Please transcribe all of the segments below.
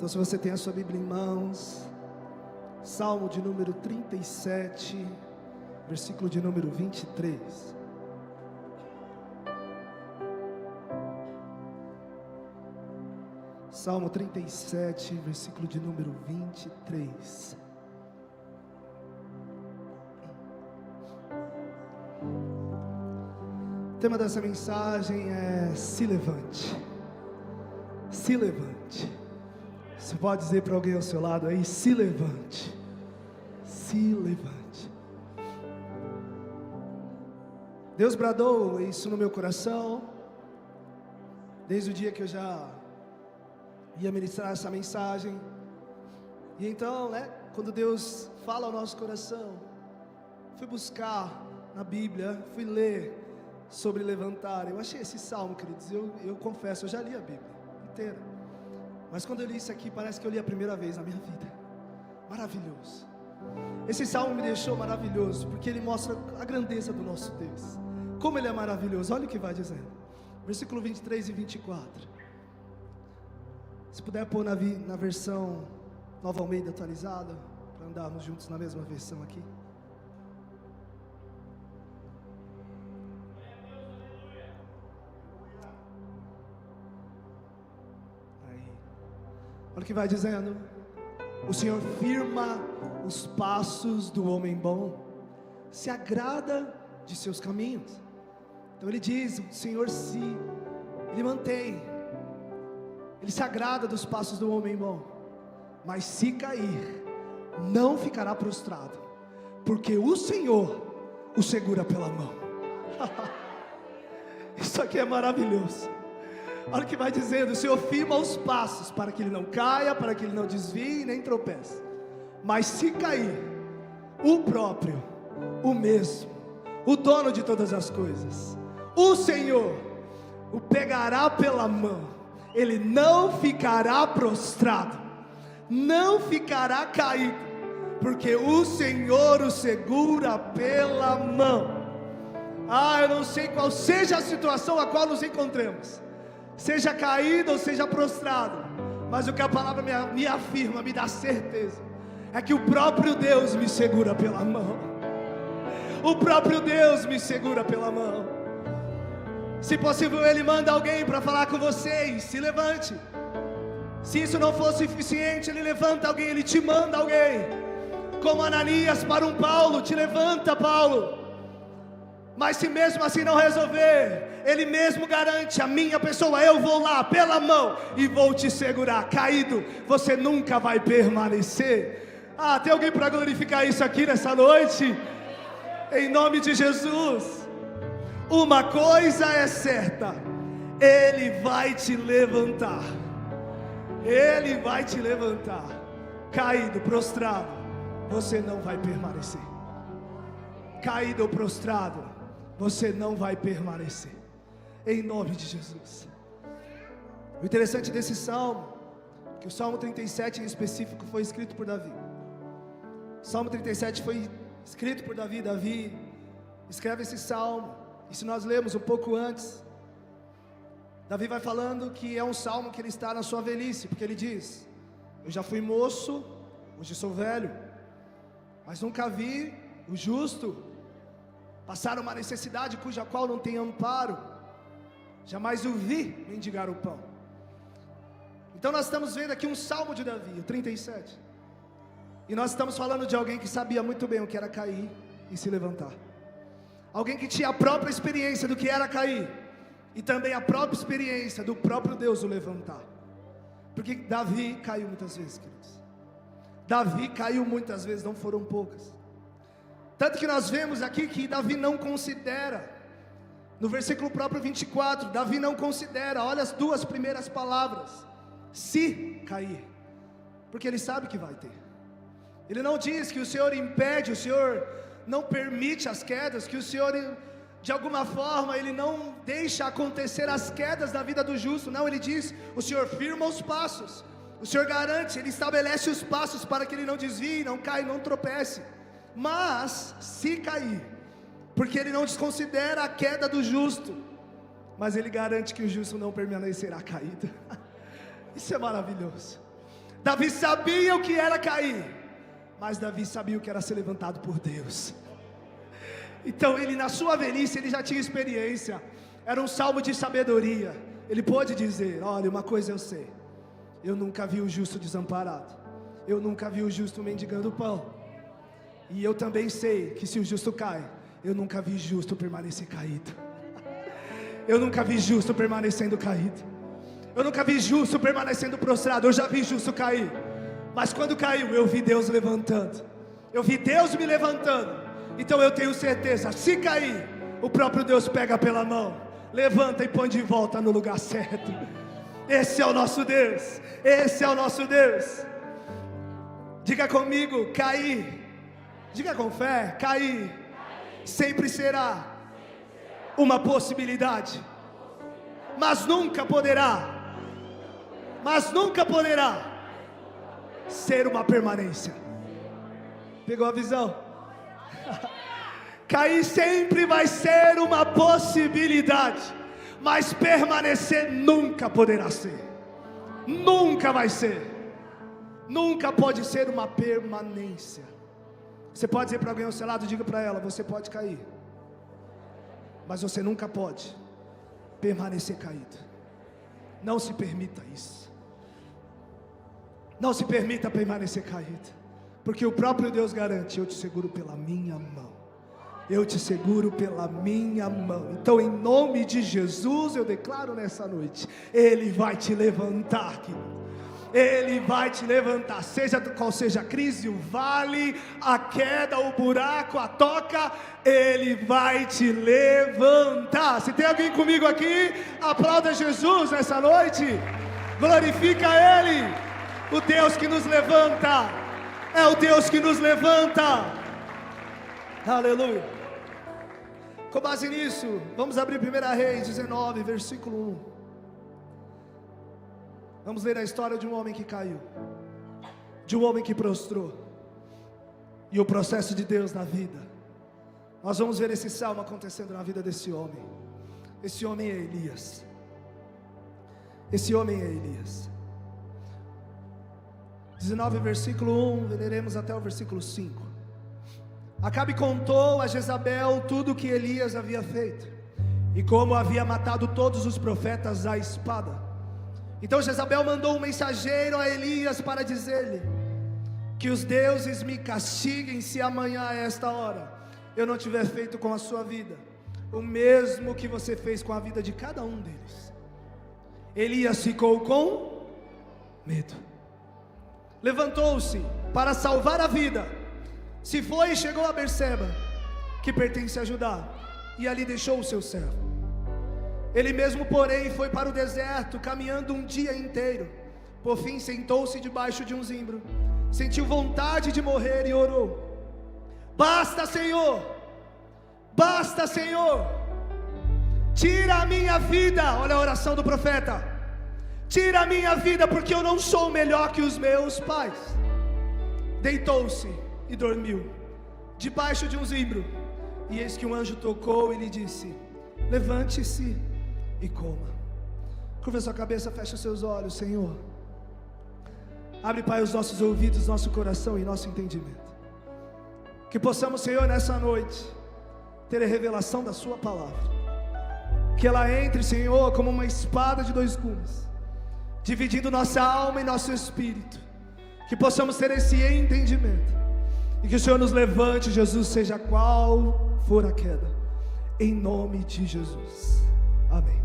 Então, se você tem a sua Bíblia em mãos, Salmo de número 37, versículo de número 23. Salmo 37, versículo de número 23. O tema dessa mensagem é: se levante. Se levante. Você pode dizer para alguém ao seu lado aí: se levante. Se levante. Deus bradou isso no meu coração desde o dia que eu já ia ministrar essa mensagem. E então, quando Deus fala ao nosso coração, fui buscar na Bíblia, fui ler sobre levantar. Eu achei esse salmo, queridos, eu confesso, eu já li a Bíblia inteira, mas quando eu li isso aqui, parece que eu li a primeira vez na minha vida. Maravilhoso. Esse salmo me deixou maravilhoso, porque ele mostra a grandeza do nosso Deus, como Ele é maravilhoso. Olha o que vai dizendo, versículo 23 e 24. Se puder pôr na versão Nova Almeida atualizada, para andarmos juntos na mesma versão aqui. Aí. Olha o que vai dizendo: o Senhor firma os passos do homem bom, se agrada de seus caminhos. Então ele diz, o Senhor Ele mantém, Ele se agrada dos passos do homem bom, mas se cair, não ficará prostrado, porque o Senhor o segura pela mão. Isso aqui é maravilhoso. Olha o que vai dizendo: o Senhor firma os passos, para que ele não caia, para que ele não desvie nem tropece. Mas se cair, o próprio, o mesmo, o dono de todas as coisas, o Senhor o pegará pela mão. Ele não ficará prostrado, não ficará caído, porque o Senhor o segura pela mão. Eu não sei qual seja a situação a qual nos encontremos, seja caído ou seja prostrado, mas o que a palavra me afirma, me dá certeza, é que o próprio Deus me segura pela mão. O próprio Deus me segura pela mão. Se possível, Ele manda alguém para falar com vocês: se levante. Se isso não for suficiente, Ele levanta alguém, Ele te manda alguém, como Ananias para um Paulo: te levanta, Paulo. Mas se mesmo assim não resolver, Ele mesmo garante: a minha pessoa, eu vou lá pela mão e vou te segurar. Caído, você nunca vai permanecer. Tem alguém para glorificar isso aqui nessa noite? Em nome de Jesus. Uma coisa é certa: Ele vai te levantar. Ele vai te levantar. Caído, prostrado, você não vai permanecer. Caído ou prostrado, você não vai permanecer. Em nome de Jesus. O interessante desse salmo, que o Salmo 37 em específico foi escrito por Davi. O Salmo 37 foi escrito por Davi. Davi escreve esse salmo, e se nós lemos um pouco antes, Davi vai falando que é um salmo que ele está na sua velhice, porque ele diz: eu já fui moço, hoje sou velho, mas nunca vi o justo passar uma necessidade cuja qual não tem amparo, jamais o vi mendigar o pão. Então nós estamos vendo aqui um salmo de Davi, o 37, e nós estamos falando de alguém que sabia muito bem o que era cair e se levantar. Alguém que tinha a própria experiência do que era cair, e também a própria experiência do próprio Deus o levantar. Porque Davi caiu muitas vezes, queridos. Davi caiu muitas vezes, não foram poucas. Tanto que nós vemos aqui que Davi não considera, no versículo próprio 24, Davi não considera, olha as duas primeiras palavras: se cair, porque ele sabe que vai ter. Ele não diz que o Senhor impede, o Senhor não permite as quedas, que o Senhor, de alguma forma, Ele não deixa acontecer as quedas da vida do justo. Não, Ele diz: o Senhor firma os passos, o Senhor garante, Ele estabelece os passos para que ele não desvie, não caia, não tropece. Mas se cair, porque Ele não desconsidera a queda do justo, mas Ele garante que o justo não permanecerá caído. Isso é maravilhoso. Davi sabia o que era cair, mas Davi sabia o que era ser levantado por Deus. Então ele, na sua velhice, ele já tinha experiência. Era um salmo de sabedoria. Ele pôde dizer: olha, uma coisa eu sei, eu nunca vi o justo desamparado, eu nunca vi o justo mendigando pão. E eu também sei que se o justo cai, eu nunca vi justo permanecer caído. Eu nunca vi justo permanecendo caído. Eu nunca vi justo permanecendo prostrado. Eu já vi justo cair, mas quando caiu, eu vi Deus levantando. Eu vi Deus me levantando. Então eu tenho certeza, se cair, o próprio Deus pega pela mão, levanta e põe de volta no lugar certo. Esse é o nosso Deus. Esse é o nosso Deus. Diga comigo: cair. Diga com fé: cair sempre será uma possibilidade, mas nunca poderá ser uma permanência. Pegou a visão? Cair sempre vai ser uma possibilidade, mas permanecer nunca poderá ser. Nunca vai ser. Nunca pode ser uma permanência. Você pode dizer para alguém ao seu lado, diga para ela: você pode cair, mas você nunca pode permanecer caído. Não se permita isso. Não se permita permanecer caído, porque o próprio Deus garante: eu te seguro pela minha mão. Eu te seguro pela minha mão. Então, em nome de Jesus, eu declaro nessa noite: Ele vai te levantar, querido. Ele vai te levantar, seja qual seja a crise, o vale, a queda, o buraco, a toca, Ele vai te levantar. Se tem alguém comigo aqui, aplauda Jesus nessa noite, glorifica Ele. O Deus que nos levanta, é o Deus que nos levanta. Aleluia. Com base nisso, vamos abrir 1 Reis 19, versículo 1. Vamos ler a história de um homem que caiu, de um homem que prostrou, e o processo de Deus na vida. Nós vamos ver esse salmo acontecendo na vida desse homem. Esse homem é Elias. Esse homem é Elias. 19, versículo 1, leremos até o versículo 5. Acabe contou a Jezabel tudo o que Elias havia feito, e como havia matado todos os profetas à espada. Então Jezabel mandou um mensageiro a Elias para dizer-lhe: que os deuses me castiguem se amanhã a esta hora eu não tiver feito com a sua vida o mesmo que você fez com a vida de cada um deles. Elias ficou com medo, levantou-se para salvar a vida, se foi e chegou a Berseba, que pertence a Judá, e ali deixou o seu servo. Ele mesmo, porém, foi para o deserto, caminhando um dia inteiro. Por fim, sentou-se debaixo de um zimbro, sentiu vontade de morrer e orou: basta, Senhor, basta, Senhor, tira a minha vida. Olha a oração do profeta: tira a minha vida, porque eu não sou melhor que os meus pais. Deitou-se e dormiu debaixo de um zimbro, e eis que um anjo tocou e lhe disse: levante-se e coma. Curva sua cabeça, fecha seus olhos. Senhor, abre, Pai, os nossos ouvidos, nosso coração e nosso entendimento, que possamos, Senhor, nessa noite ter a revelação da sua palavra, que ela entre, Senhor, como uma espada de dois gumes, dividindo nossa alma e nosso espírito, que possamos ter esse entendimento, e que o Senhor nos levante, Jesus, seja qual for a queda, em nome de Jesus, amém.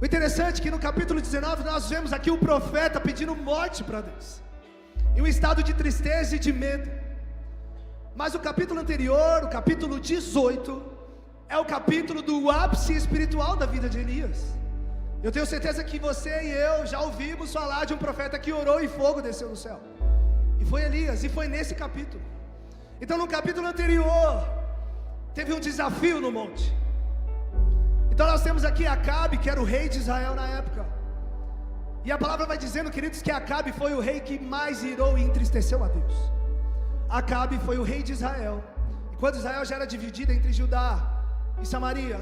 O interessante é que no capítulo 19 nós vemos aqui o profeta pedindo morte para Deus, em um estado de tristeza e de medo. Mas o capítulo anterior, o capítulo 18, é o capítulo do ápice espiritual da vida de Elias. Eu tenho certeza que você e eu já ouvimos falar de um profeta que orou e fogo desceu do céu, e foi Elias, e foi nesse capítulo. Então no capítulo anterior teve um desafio no monte. Então nós temos aqui Acabe, que era o rei de Israel na época, e a palavra vai dizendo, queridos, que Acabe foi o rei que mais irou e entristeceu a Deus. Acabe foi o rei de Israel, e quando Israel já era dividida entre Judá e Samaria,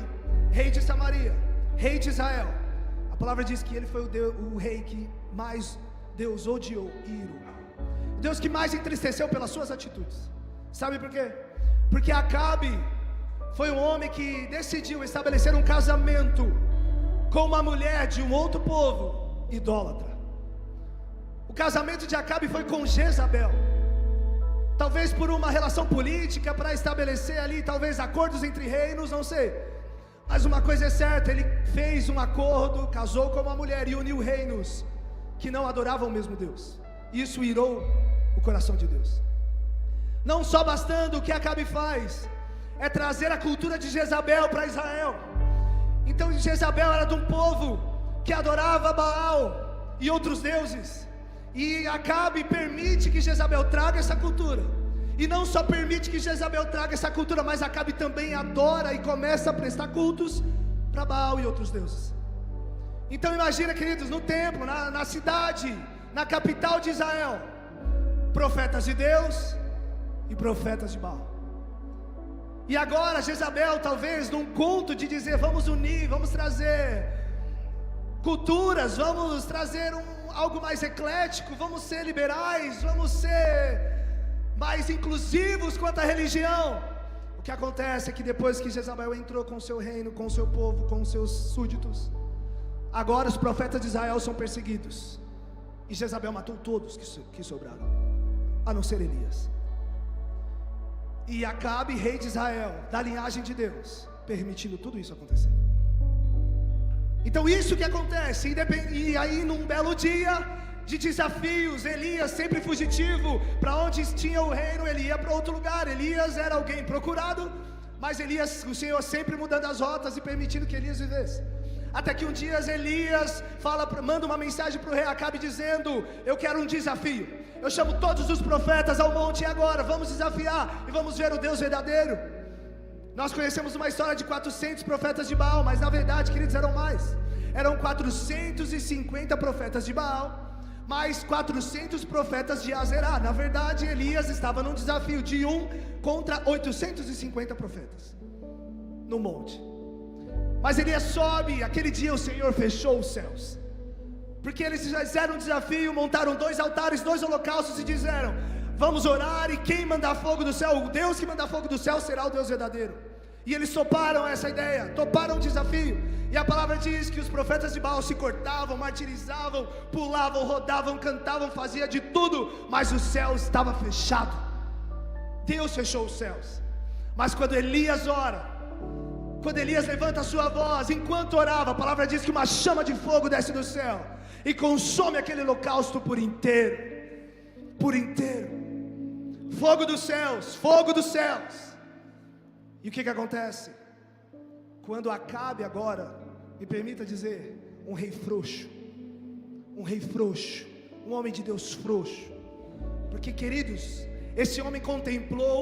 rei de Samaria, rei de Israel, a palavra diz que ele foi o rei que mais Deus odiou e irou. Deus que mais entristeceu pelas suas atitudes. Sabe por quê? Porque Acabe foi um homem que decidiu estabelecer um casamento com uma mulher de um outro povo idólatra. O casamento de Acabe foi com Jezabel. Talvez por uma relação política, para estabelecer ali talvez acordos entre reinos, não sei. Mas uma coisa é certa, ele fez um acordo, casou com uma mulher e uniu reinos que não adoravam o mesmo Deus. Isso irou o coração de Deus. Não só bastando, o que Acabe faz é trazer a cultura de Jezabel para Israel. Então Jezabel era de um povo que adorava Baal e outros deuses, e Acabe permite que Jezabel traga essa cultura. E não só permite que Jezabel traga essa cultura, mas Acabe também adora e começa a prestar cultos para Baal e outros deuses. Então imagina, queridos, no templo, na cidade, na capital de Israel, profetas de Deus e profetas de Baal. E agora Jezabel, talvez num conto de dizer, vamos unir, vamos trazer culturas, vamos trazer algo mais eclético, vamos ser liberais, vamos ser mais inclusivos quanto à religião. O que acontece é que depois que Jezabel entrou com o seu reino, com o seu povo, com os seus súditos, agora os profetas de Israel são perseguidos, e Jezabel matou todos que sobraram, a não ser Elias. E Acabe, rei de Israel, da linhagem de Deus, permitindo tudo isso acontecer. Então isso que acontece, e aí num belo dia de desafios, Elias sempre fugitivo, para onde tinha o reino ele ia para outro lugar. Elias era alguém procurado, mas Elias, o Senhor sempre mudando as rotas e permitindo que Elias vivesse. Até que um dia Elias manda uma mensagem para o rei Acabe dizendo, eu quero um desafio, eu chamo todos os profetas ao monte agora, vamos desafiar e vamos ver o Deus verdadeiro. Nós conhecemos uma história de 400 profetas de Baal, mas na verdade, queridos, eram mais. Eram 450 profetas de Baal, mais 400 profetas de Azerá. Na verdade, Elias estava num desafio de 1 contra 850 profetas no monte. Mas Elias sobe, aquele dia o Senhor fechou os céus, porque eles fizeram um desafio, montaram 2 altares, 2 holocaustos e disseram, vamos orar, e quem mandar fogo do céu, o Deus que mandar fogo do céu será o Deus verdadeiro. E eles toparam essa ideia, toparam o desafio. E a palavra diz que os profetas de Baal se cortavam, martirizavam, pulavam, rodavam, cantavam, faziam de tudo, mas o céu estava fechado. Deus fechou os céus. Mas quando Elias ora, quando Elias levanta a sua voz, enquanto orava, a palavra diz que uma chama de fogo desce do céu e consome aquele holocausto por inteiro. Por inteiro. Fogo dos céus, fogo dos céus. E o que acontece? Quando Acabe agora, me permita dizer, um rei frouxo, um homem de Deus frouxo, porque, queridos, esse homem contemplou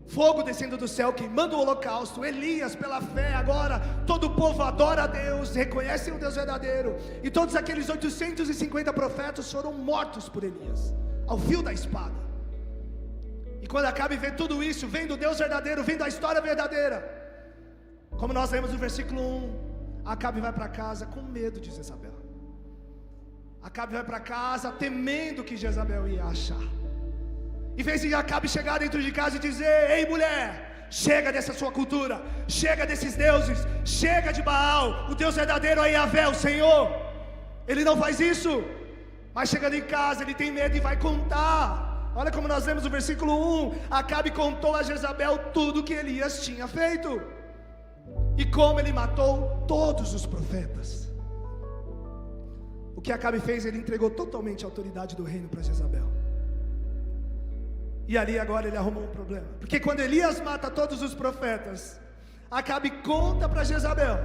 fogo descendo do céu, queimando o holocausto. Elias, pela fé, agora todo o povo adora a Deus, reconhecem o Deus verdadeiro, e todos aqueles 850 profetas foram mortos por Elias, ao fio da espada. E quando Acabe vê tudo isso, vendo o Deus verdadeiro, vendo a história verdadeira, como nós lemos no versículo 1, Acabe vai para casa com medo de Jezabel. Acabe vai para casa temendo que Jezabel ia achar. Em vez de Acabe chegar dentro de casa e dizer, ei mulher, chega dessa sua cultura, chega desses deuses, chega de Baal, o Deus verdadeiro é Yahvé, o Senhor. Ele não faz isso, mas chegando em casa ele tem medo e vai contar. Olha como nós lemos no versículo 1, Acabe contou a Jezabel tudo que Elias tinha feito, e como ele matou todos os profetas. O que Acabe fez, ele entregou totalmente a autoridade do reino para Jezabel. E ali agora ele arrumou um problema, porque quando Elias mata todos os profetas, Acabe conta para Jezabel.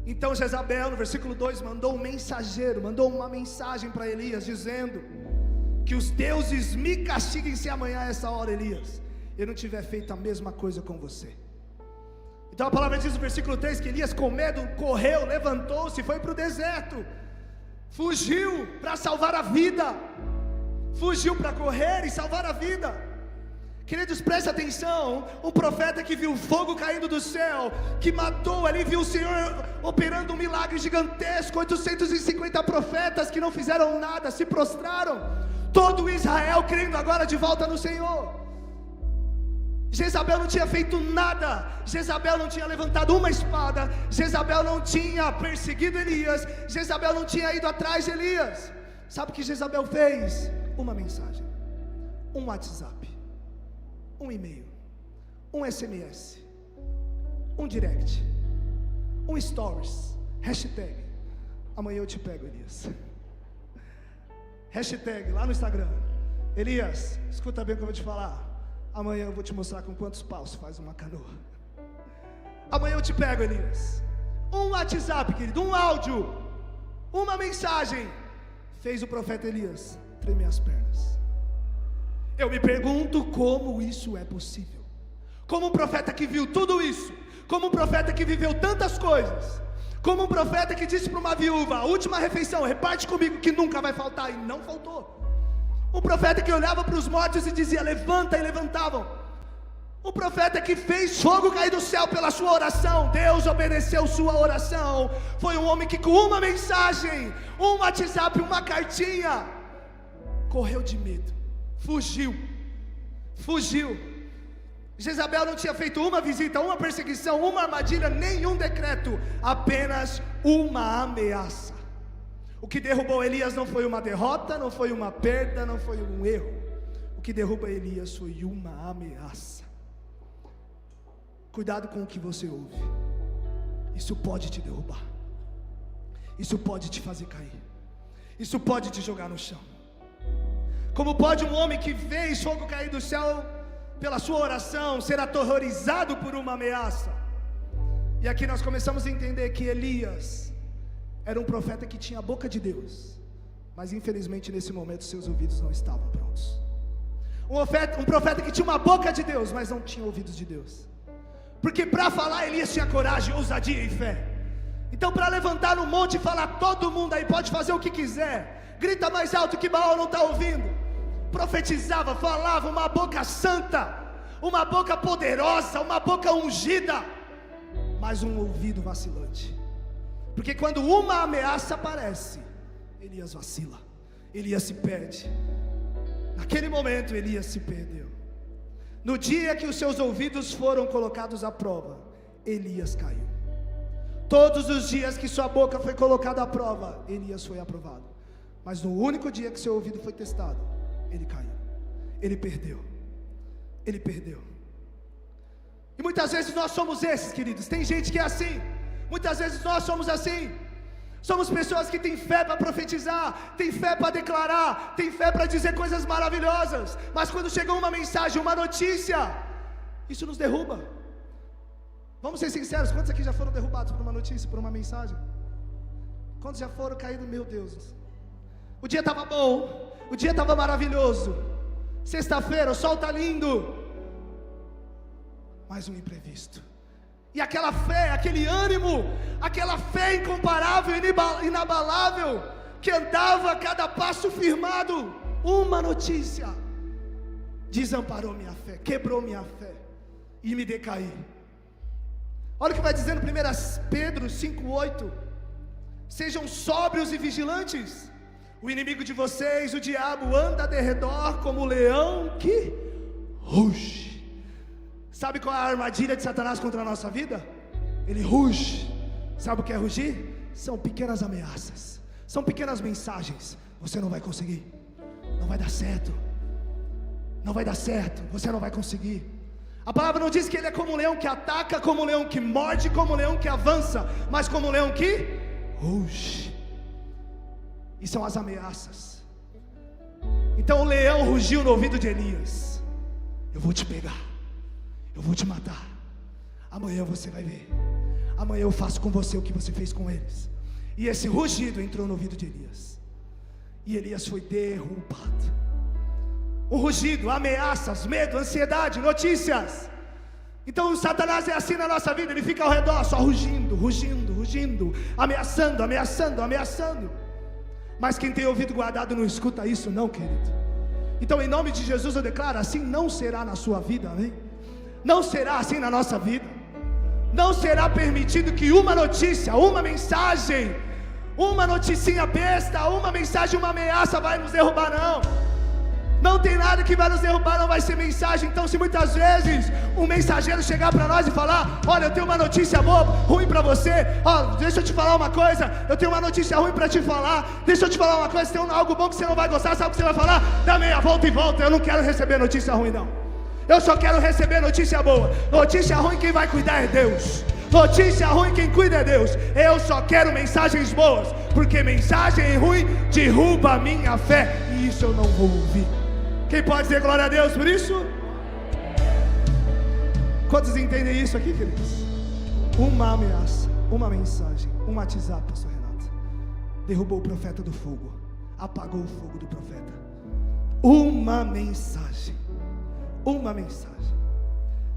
Então Jezabel, no versículo 2, mandou um mensageiro, mandou uma mensagem para Elias, dizendo que os deuses me castiguem se amanhã a essa hora, Elias, eu não tiver feito a mesma coisa com você. Então a palavra diz no versículo 3 que Elias, com medo, correu, levantou-se, foi para o deserto, fugiu para salvar a vida, fugiu para correr e salvar a vida. Queridos, preste atenção, um profeta que viu fogo caindo do céu, que matou ali, viu o Senhor operando um milagre gigantesco, 850 profetas que não fizeram nada, se prostraram, todo Israel crendo agora de volta no Senhor. Jezabel não tinha feito nada, Jezabel não tinha levantado uma espada, Jezabel não tinha perseguido Elias, Jezabel não tinha ido atrás de Elias. Sabe o que Jezabel fez? Uma mensagem, um WhatsApp, um e-mail, um SMS, um direct, um stories, hashtag, amanhã eu te pego, Elias. Hashtag lá no Instagram, Elias, escuta bem o que eu vou te falar. Amanhã eu vou te mostrar com quantos paus faz uma canoa. Amanhã eu te pego, Elias. Um WhatsApp, querido, um áudio, uma mensagem, fez o profeta Elias tremer as pernas. Eu me pergunto como isso é possível. Como um profeta que viu tudo isso, como um profeta que viveu tantas coisas, como um profeta que disse para uma viúva: a última refeição, reparte comigo que nunca vai faltar, e não faltou. Um profeta que olhava para os mortos e dizia: levanta, e levantavam. Um profeta que fez fogo cair do céu pela sua oração. Deus obedeceu sua oração. Foi um homem que com uma mensagem, um WhatsApp, uma cartinha, correu de medo, fugiu. Jezabel não tinha feito uma visita, uma perseguição, uma armadilha, nenhum decreto, apenas uma ameaça. O que derrubou Elias não foi uma derrota, não foi uma perda, não foi um erro. O que derruba Elias foi uma ameaça. Cuidado com o que você ouve. Isso pode te derrubar. Isso pode te fazer cair. Isso pode te jogar no chão. Como pode um homem que fez fogo cair do céu pela sua oração ser aterrorizado por uma ameaça? E aqui nós começamos a entender que Elias era um profeta que tinha a boca de Deus, mas infelizmente nesse momento seus ouvidos não estavam prontos. Um profeta que tinha uma boca de Deus, mas não tinha ouvidos de Deus. Porque para falar Elias tinha coragem, ousadia e fé. Então para levantar no monte e falar: todo mundo aí pode fazer o que quiser, grita mais alto que Baal não está ouvindo. Profetizava, falava, uma boca santa, uma boca poderosa, uma boca ungida, mas um ouvido vacilante. Porque quando uma ameaça aparece, Elias vacila, Elias se perde. Naquele momento Elias se perdeu. No dia que os seus ouvidos foram colocados à prova, Elias caiu. Todos os dias que sua boca foi colocada à prova, Elias foi aprovado. Mas no único dia que seu ouvido foi testado, ele caiu, ele perdeu. E muitas vezes nós somos esses, queridos. Tem gente que é assim. Muitas vezes nós somos assim. Somos pessoas que têm fé para profetizar, têm fé para declarar, têm fé para dizer coisas maravilhosas, mas quando chega uma mensagem, uma notícia, isso nos derruba. Vamos ser sinceros, quantos aqui já foram derrubados por uma notícia, por uma mensagem? Quantos já foram caídos? Meu Deus, o dia estava bom, o dia estava maravilhoso, sexta-feira, o sol está lindo, mais um imprevisto. E aquela fé, aquele ânimo, aquela fé incomparável, inabalável, que andava a cada passo firmado, uma notícia desamparou minha fé, quebrou minha fé e me decaí. Olha o que vai dizendo 1 Pedro 5,8: sejam sóbrios e vigilantes. O inimigo de vocês, o diabo, anda de redor como um leão que ruge. Sabe qual é a armadilha de Satanás contra a nossa vida? Ele ruge. Sabe o que é rugir? São pequenas ameaças, são pequenas mensagens. Você não vai conseguir, não vai dar certo, não vai dar certo, você não vai conseguir. A palavra não diz que ele é como um leão que ataca, como um leão que morde, como um leão que avança, mas como um leão que ruge. E são as ameaças. Então o leão rugiu no ouvido de Elias: eu vou te pegar, eu vou te matar. Amanhã você vai ver. Amanhã eu faço com você o que você fez com eles. E esse rugido entrou no ouvido de Elias, e Elias foi derrubado. O rugido, ameaças, medo, ansiedade, notícias. Então o Satanás é assim na nossa vida. Ele fica ao redor só rugindo, rugindo, rugindo, ameaçando, ameaçando, ameaçando. Mas quem tem ouvido guardado não escuta isso não, querido. Então, em nome de Jesus, eu declaro: assim não será na sua vida, amém? Não será assim na nossa vida. Não será permitido que uma notícia, uma mensagem, uma noticinha besta, uma mensagem, uma ameaça vai nos derrubar, não. Não tem nada que vai nos derrubar, não vai ser mensagem. Então, se muitas vezes um mensageiro chegar para nós e falar: olha, eu tenho uma notícia boa, ruim para você, deixa eu te falar uma coisa, eu tenho uma notícia ruim para te falar, deixa eu te falar uma coisa, tem algo bom que você não vai gostar, sabe o que você vai falar? Dá meia volta e volta. Eu não quero receber notícia ruim, não. Eu só quero receber notícia boa. Notícia ruim, quem vai cuidar é Deus. Notícia ruim, quem cuida é Deus. Eu só quero mensagens boas, porque mensagem ruim derruba a minha fé, e isso eu não vou ouvir. Quem pode dizer glória a Deus por isso? Quantos entendem isso aqui, queridos? Uma ameaça, uma mensagem, um WhatsApp, pastor Renato, derrubou o profeta do fogo, apagou o fogo do profeta. Uma mensagem.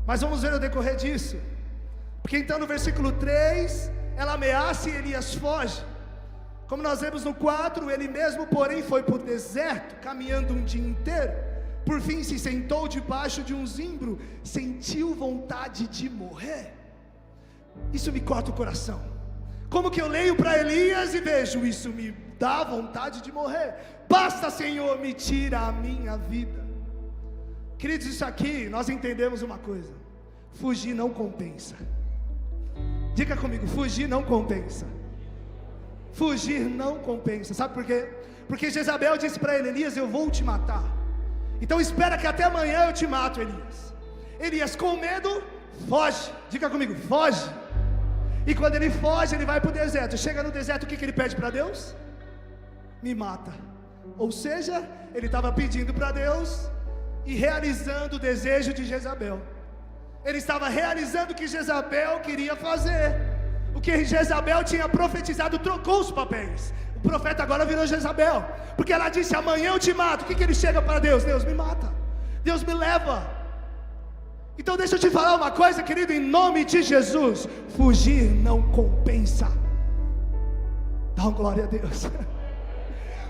Mas vamos ver o decorrer disso, porque então no versículo 3, ela ameaça e Elias foge. Como nós vemos no 4, ele mesmo, porém, foi para o deserto, caminhando um dia inteiro. Por fim se sentou debaixo de um zimbro, sentiu vontade de morrer. Isso me corta o coração. Como que eu leio para Elias e vejo isso? Me dá vontade de morrer. Basta, Senhor, me tira a minha vida. Queridos, isso aqui nós entendemos uma coisa: fugir não compensa. Diga comigo: fugir não compensa. Fugir não compensa. Sabe por quê? Porque Jezabel disse para ele: Elias, eu vou te matar, então espera que até amanhã eu te mato, Elias. Elias, com medo, foge. Diga comigo: foge. E quando ele foge, ele vai para o deserto. Chega no deserto, o que ele pede para Deus? Me mata. Ou seja, ele estava pedindo para Deus e realizando o desejo de Jezabel. Ele estava realizando o que Jezabel queria fazer. O que Jezabel tinha profetizado, trocou os papéis. O profeta agora virou Jezabel, porque ela disse: amanhã eu te mato. O que ele chega para Deus? Deus me mata, Deus me leva. Então deixa eu te falar uma coisa, querido, em nome de Jesus: fugir não compensa. Dá uma glória a Deus.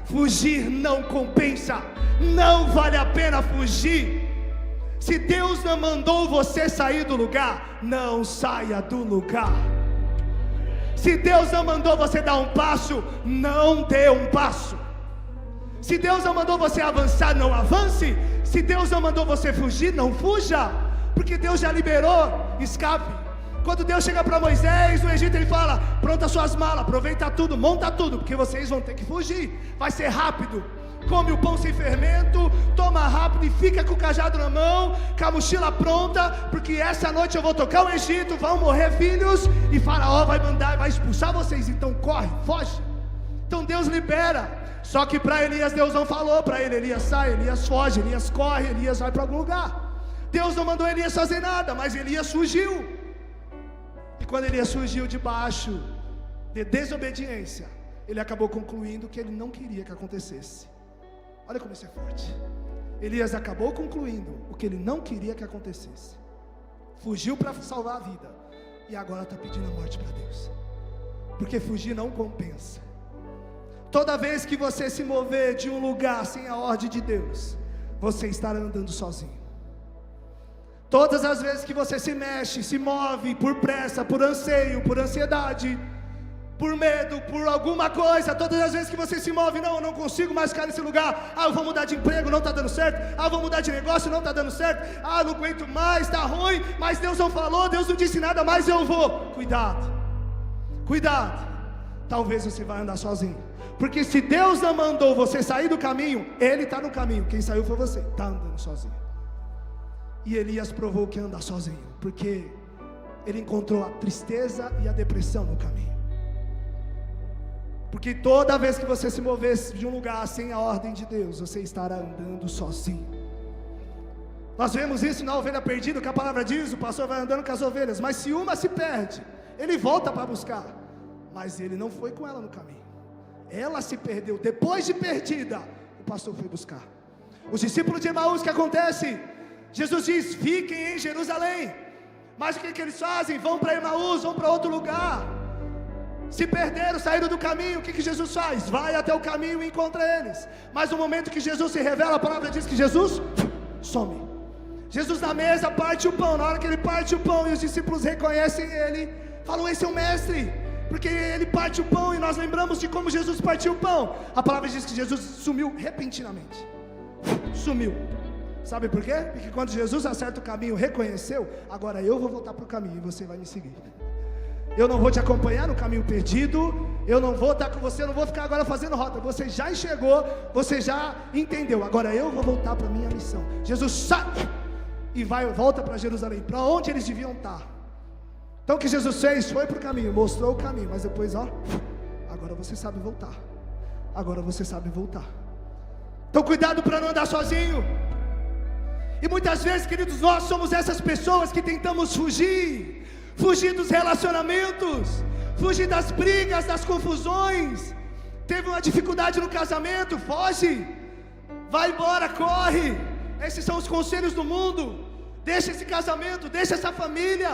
Fugir não compensa. Não vale a pena fugir. Se Deus não mandou você sair do lugar, não saia do lugar. Se Deus não mandou você dar um passo, não dê um passo. Se Deus não mandou você avançar, não avance. Se Deus não mandou você fugir, não fuja, porque Deus já liberou escape. Quando Deus chega para Moisés no Egito, ele fala: pronta suas malas, aproveita tudo, monta tudo, porque vocês vão ter que fugir. Vai ser rápido. Come o pão sem fermento, toma rápido e fica com o cajado na mão, com a mochila pronta, porque essa noite eu vou tocar o Egito, vão morrer filhos, e Faraó vai mandar, vai expulsar vocês. Então corre, foge. Então Deus libera. Só que para Elias, Deus não falou para ele: Elias sai, Elias foge, Elias corre, Elias vai para algum lugar. Deus não mandou Elias fazer nada, mas Elias fugiu. E quando Elias fugiu debaixo de desobediência, ele acabou concluindo que ele não queria que acontecesse. Olha como isso é forte. Elias acabou concluindo o que ele não queria que acontecesse. Fugiu para salvar a vida, e agora está pedindo a morte para Deus, porque fugir não compensa. Toda vez que você se mover de um lugar sem a ordem de Deus, você estará andando sozinho. Todas as vezes que você se mexe, se move por pressa, por anseio, por ansiedade, por medo, por alguma coisa, todas as vezes que você se move: não, eu não consigo mais ficar nesse lugar, eu vou mudar de emprego, não está dando certo, eu vou mudar de negócio, não está dando certo, não aguento mais, está ruim, mas Deus não falou, Deus não disse nada, mas eu vou. Cuidado, talvez você vai andar sozinho, porque se Deus não mandou você sair do caminho, Ele está no caminho, quem saiu foi você, está andando sozinho. E Elias provou que anda sozinho, porque ele encontrou a tristeza e a depressão no caminho. Porque toda vez que você se mover de um lugar sem a ordem de Deus, você estará andando sozinho. Nós vemos isso na ovelha perdida, que a palavra diz: o pastor vai andando com as ovelhas, mas se uma se perde, ele volta para buscar. Mas ele não foi com ela no caminho, ela se perdeu. Depois de perdida, o pastor foi buscar. Os discípulos de Emaús, o que acontece? Jesus diz: fiquem em Jerusalém. Mas o que eles fazem? Vão para Emaús, vão para outro lugar. Se perderam, saíram do caminho, o que Jesus faz? Vai até o caminho e encontra eles. Mas no momento que Jesus se revela, a palavra diz que Jesus some. Jesus na mesa parte o pão. Na hora que ele parte o pão e os discípulos reconhecem ele, falam: esse é o mestre, porque ele parte o pão. E nós lembramos de como Jesus partiu o pão. A palavra diz que Jesus sumiu repentinamente. Sumiu. Sabe por quê? Porque quando Jesus acerta o caminho, reconheceu: agora eu vou voltar para o caminho e você vai me seguir. Eu não vou te acompanhar no caminho perdido, eu não vou estar com você, eu não vou ficar agora fazendo rota. Você já enxergou, você já entendeu. Agora eu vou voltar para a minha missão. Jesus sai e volta para Jerusalém, para onde eles deviam estar. Então o que Jesus fez? Foi para o caminho, mostrou o caminho, mas depois, agora você sabe voltar. Agora você sabe voltar. Então cuidado para não andar sozinho. E muitas vezes, queridos, nós somos essas pessoas que tentamos fugir dos relacionamentos, fugir das brigas, das confusões. Teve uma dificuldade no casamento, foge, vai embora, corre. Esses são os conselhos do mundo. Deixa esse casamento, deixa essa família,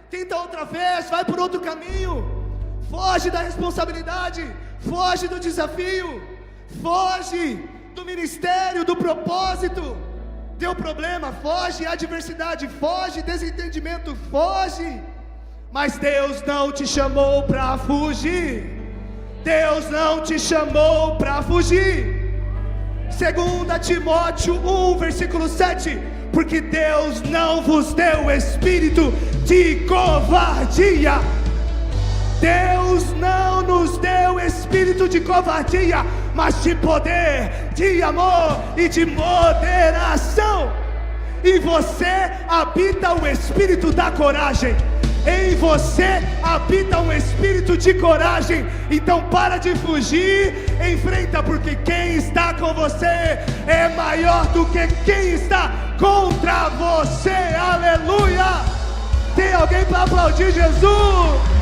tenta outra vez, vai por outro caminho. Foge da responsabilidade, foge do desafio, foge do ministério, do propósito. Deu problema, foge. Adversidade, foge. Desentendimento, foge. Mas Deus não te chamou para fugir. Deus não te chamou para fugir. 2 Timóteo 1, versículo 7. Porque Deus não vos deu espírito de covardia. Deus não nos deu espírito de covardia, mas de poder, de amor e de moderação. Em você habita o espírito da coragem. Em você habita um espírito de coragem. Então para de fugir, enfrenta, porque quem está com você é maior do que quem está contra você. Aleluia! Tem alguém para aplaudir Jesus?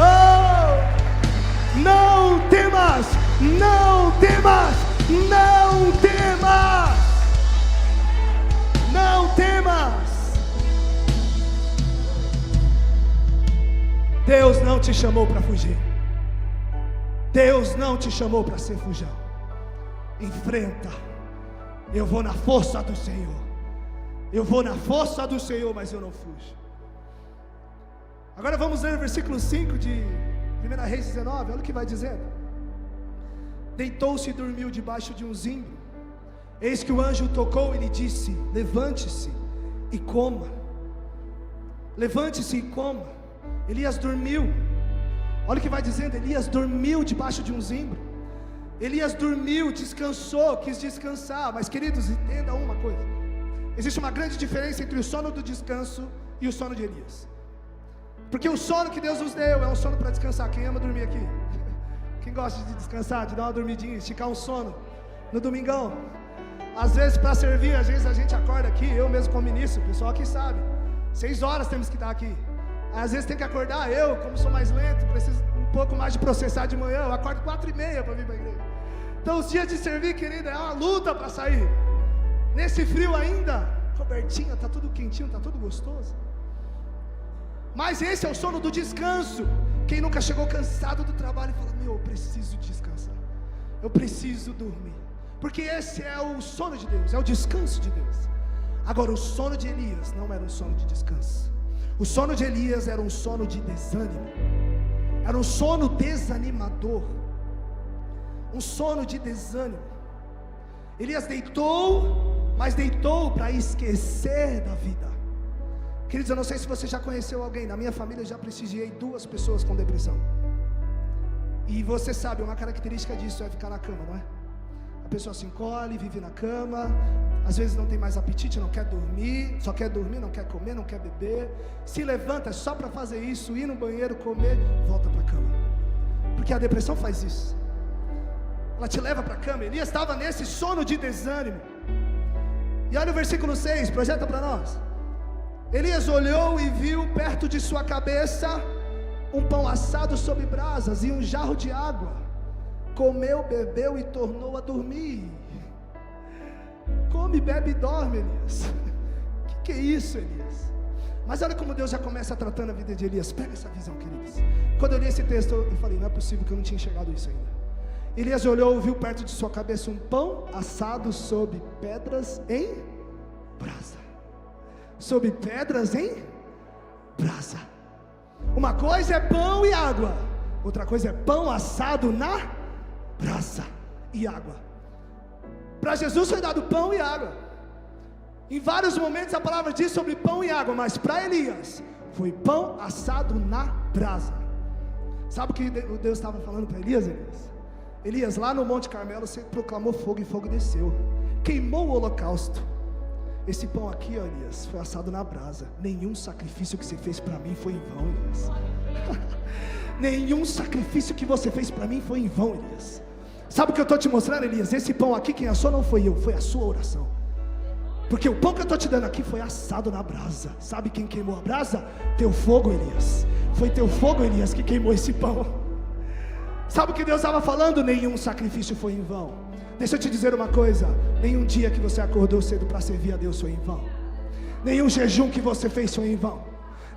Oh! Não temas, não temas, não temas, não temas. Deus não te chamou para fugir. Deus não te chamou para ser fujão. Enfrenta. Eu vou na força do Senhor. Eu vou na força do Senhor, mas eu não fujo. Agora vamos ler o versículo 5 de 1 Reis 19. Olha o que vai dizendo. Deitou-se e dormiu debaixo de um zimbro. Eis que o anjo tocou e lhe disse: levante-se e coma. Levante-se e coma. Elias dormiu. Olha o que vai dizendo. Elias dormiu debaixo de um zimbro. Elias dormiu, descansou, quis descansar. Mas queridos, entenda uma coisa. Existe uma grande diferença entre o sono do descanso e o sono de Elias. Porque o sono que Deus nos deu é um sono para descansar. Quem ama dormir aqui? Quem gosta de descansar, de dar uma dormidinha, esticar um sono no domingão? Às vezes para servir, às vezes a gente acorda aqui. Eu mesmo como ministro, o pessoal aqui sabe, 6 horas temos que estar aqui. Às vezes tem que acordar, eu como sou mais lento, preciso um pouco mais de processar de manhã. Eu acordo 4h30 para vir para a igreja. Então os dias de servir, querida, é uma luta para sair. Nesse frio ainda, cobertinha, está tudo quentinho, está tudo gostoso. Mas esse é o sono do descanso. Quem nunca chegou cansado do trabalho e fala: meu, eu preciso descansar, eu preciso dormir. Porque esse é o sono de Deus, é o descanso de Deus. Agora o sono de Elias não era um sono de descanso. O sono de Elias era um sono de desânimo. Era um sono desanimador. Um sono de desânimo. Elias deitou, mas deitou para esquecer da vida. Queridos, eu não sei se você já conheceu alguém. Na minha família eu já prestigiei 2 pessoas com depressão. E você sabe, uma característica disso é ficar na cama, não é? A pessoa se encolhe, vive na cama. Às vezes não tem mais apetite, não quer dormir. Só quer dormir, não quer comer, não quer beber. Se levanta só para fazer isso, ir no banheiro, comer, volta para a cama. Porque a depressão faz isso. Ela te leva para a cama. Elias estava nesse sono de desânimo. E olha o versículo 6, projeta para nós. Elias olhou e viu perto de sua cabeça um pão assado sobre brasas e um jarro de água. Comeu, bebeu e tornou a dormir. Come, bebe e dorme, Elias. Que é isso, Elias? Mas olha como Deus já começa tratando a vida de Elias. Pega essa visão, queridos. Quando eu li esse texto, eu falei, não é possível que eu não tinha enxergado isso ainda. Elias olhou, viu perto de sua cabeça um pão assado sob pedras em brasa. Sob pedras em brasa. Uma coisa é pão e água, outra coisa é pão assado na brasa e água. Para Jesus foi dado pão e água. Em vários momentos a palavra diz sobre pão e água, mas para Elias foi pão assado na brasa. Sabe o que Deus estava falando para Elias? Elias, lá no Monte Carmelo você proclamou fogo e fogo desceu, queimou o holocausto. Esse pão aqui, ó, Elias, foi assado na brasa. Nenhum sacrifício que você fez para mim foi em vão, Elias. Nenhum sacrifício que você fez para mim foi em vão, Elias. Sabe o que eu estou te mostrando, Elias? Esse pão aqui, quem assou não foi eu, foi a sua oração. Porque o pão que eu estou te dando aqui foi assado na brasa. Sabe quem queimou a brasa? Teu fogo, Elias. Foi teu fogo, Elias, que queimou esse pão. Sabe o que Deus estava falando? Nenhum sacrifício foi em vão. Deixa eu te dizer uma coisa, nenhum dia que você acordou cedo para servir a Deus foi em vão. Nenhum jejum que você fez foi em vão.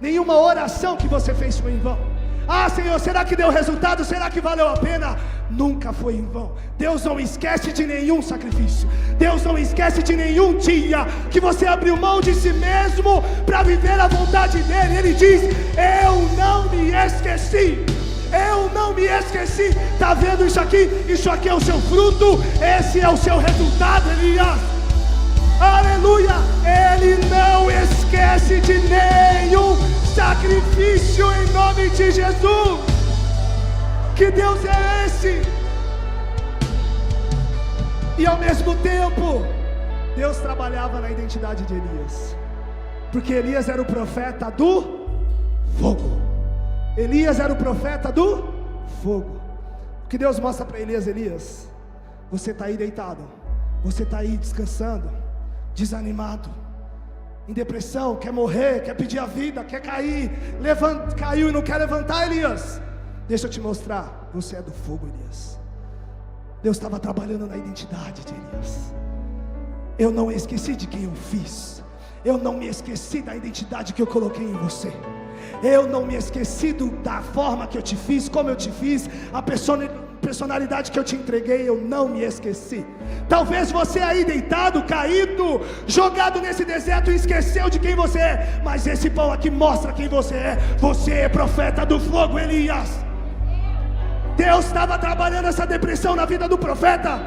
Nenhuma oração que você fez foi em vão. Ah, Senhor, será que deu resultado? Será que valeu a pena? Nunca foi em vão. Deus não esquece de nenhum sacrifício. Deus não esquece de nenhum dia que você abriu mão de si mesmo para viver a vontade dEle. Ele diz, eu não me esqueci. Eu não me esqueci. Está vendo isso aqui? Isso aqui é o seu fruto. Esse é o seu resultado, Elias. Aleluia. Ele não esquece de nenhum sacrifício em nome de Jesus. Que Deus é esse? E ao mesmo tempo Deus trabalhava na identidade de Elias, porque Elias era o profeta do fogo. Elias era o profeta do fogo. O que Deus mostra para Elias? Elias, você está aí deitado, você está aí descansando, desanimado, em depressão, quer morrer, quer pedir a vida, quer cair, caiu e não quer levantar, Elias. Deixa eu te mostrar, você é do fogo, Elias. Deus estava trabalhando na identidade de Elias. Eu não esqueci de quem eu fiz. Eu não me esqueci da identidade que eu coloquei em você. Eu não me esqueci da forma que eu te fiz, como eu te fiz, a personalidade que eu te entreguei, eu não me esqueci. Talvez você aí deitado, caído, jogado nesse deserto, esqueceu de quem você é, mas esse pão aqui mostra quem você é. Você é profeta do fogo, Elias. Deus estava trabalhando essa depressão na vida do profeta,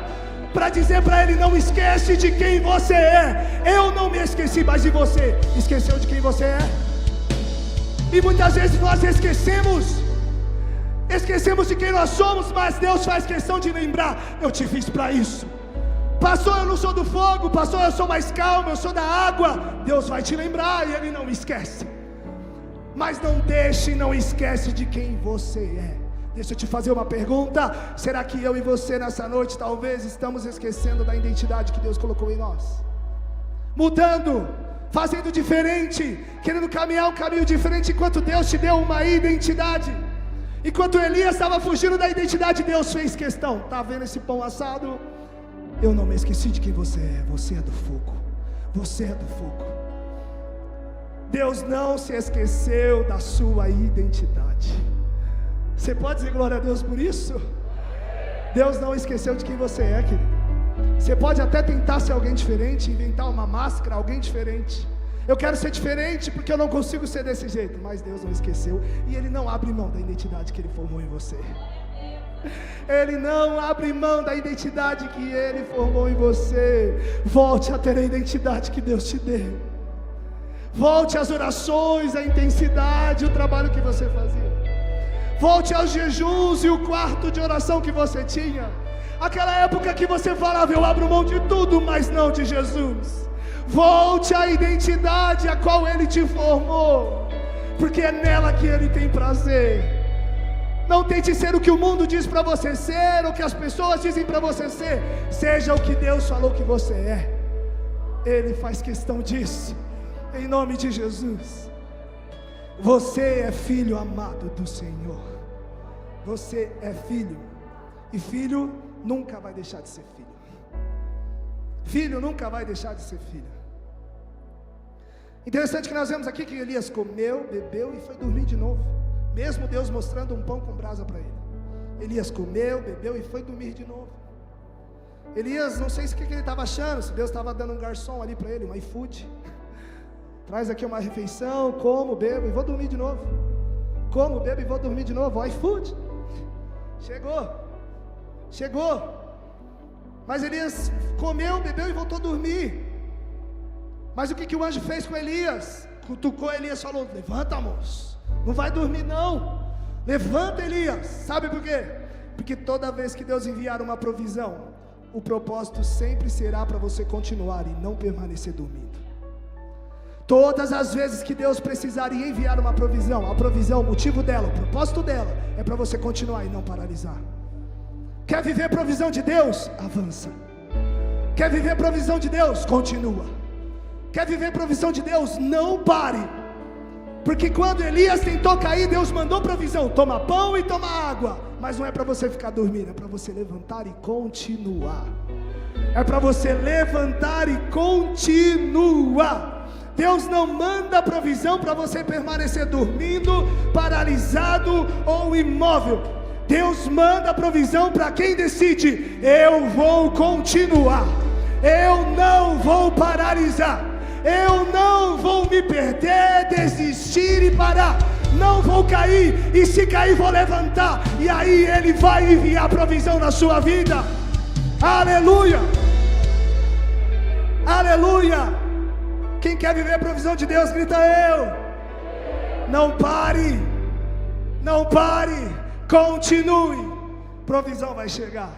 para dizer para ele, não esquece de quem você é. Eu não me esqueci, mas e você? Esqueceu de quem você é? E muitas vezes nós esquecemos de quem nós somos, mas Deus faz questão de lembrar, eu te fiz para isso. Pastor, eu não sou do fogo, pastor, eu sou mais calmo, eu sou da água. Deus vai te lembrar e Ele não esquece. Mas não esquece de quem você é. Deixa eu te fazer uma pergunta, será que eu e você nessa noite talvez estamos esquecendo da identidade que Deus colocou em nós? Mudando, fazendo diferente, querendo caminhar um caminho diferente, enquanto Deus te deu uma identidade. Enquanto Elias estava fugindo da identidade, Deus fez questão. Está vendo esse pão assado? Eu não me esqueci de quem você é. Você é do fogo. Você é do fogo. Deus não se esqueceu da sua identidade. Você pode dizer glória a Deus por isso? Deus não esqueceu de quem você é, querido. Você pode até tentar ser alguém diferente, inventar uma máscara, alguém diferente. Eu quero ser diferente porque eu não consigo ser desse jeito. Mas Deus não esqueceu e Ele não abre mão da identidade que Ele formou em você. Ele não abre mão da identidade que Ele formou em você. Volte a ter a identidade que Deus te deu. Volte às orações, a intensidade, o trabalho que você fazia. Volte aos jejuns e o quarto de oração que você tinha. Aquela época que você falava, eu abro mão de tudo, mas não de Jesus. Volte à identidade a qual Ele te formou, porque é nela que Ele tem prazer. Não tente ser o que o mundo diz para você ser, ou que as pessoas dizem para você ser. Seja o que Deus falou que você é. Ele faz questão disso, em nome de Jesus. Você é filho amado do Senhor. Você é filho, e filho nunca vai deixar de ser filho. Filho nunca vai deixar de ser filho. Interessante que nós vemos aqui que Elias comeu, bebeu e foi dormir de novo, mesmo Deus mostrando um pão com brasa para ele. Elias comeu, bebeu e foi dormir de novo. Elias, não sei o que ele estava achando, se Deus estava dando um garçom ali para ele, um iFood. Traz aqui uma refeição, como, bebo e vou dormir de novo. Como, bebo e vou dormir de novo, iFood. Chegou. Mas Elias comeu, bebeu e voltou a dormir. Mas o que o anjo fez com Elias? Cutucou Elias e falou: levanta, moço, não vai dormir não. Levanta, Elias. Sabe por quê? Porque toda vez que Deus enviar uma provisão, o propósito sempre será para você continuar e não permanecer dormindo. Todas as vezes que Deus precisar enviar uma provisão, a provisão, o motivo dela, o propósito dela é para você continuar e não paralisar. Quer viver provisão de Deus? Avança. Quer viver provisão de Deus? Continua. Quer viver provisão de Deus? Não pare. Porque quando Elias tentou cair, Deus mandou provisão: toma pão e toma água. Mas não é para você ficar dormindo, é para você levantar e continuar. É para você levantar e continuar. Deus não manda provisão para você permanecer dormindo, paralisado ou imóvel. Deus manda provisão para quem decide: eu vou continuar, eu não vou paralisar, eu não vou me perder, desistir e parar. Não vou cair, e se cair vou levantar, e aí Ele vai enviar provisão na sua vida. Aleluia, aleluia. Quem quer viver a provisão de Deus, grita eu. Não pare, continue, provisão vai chegar.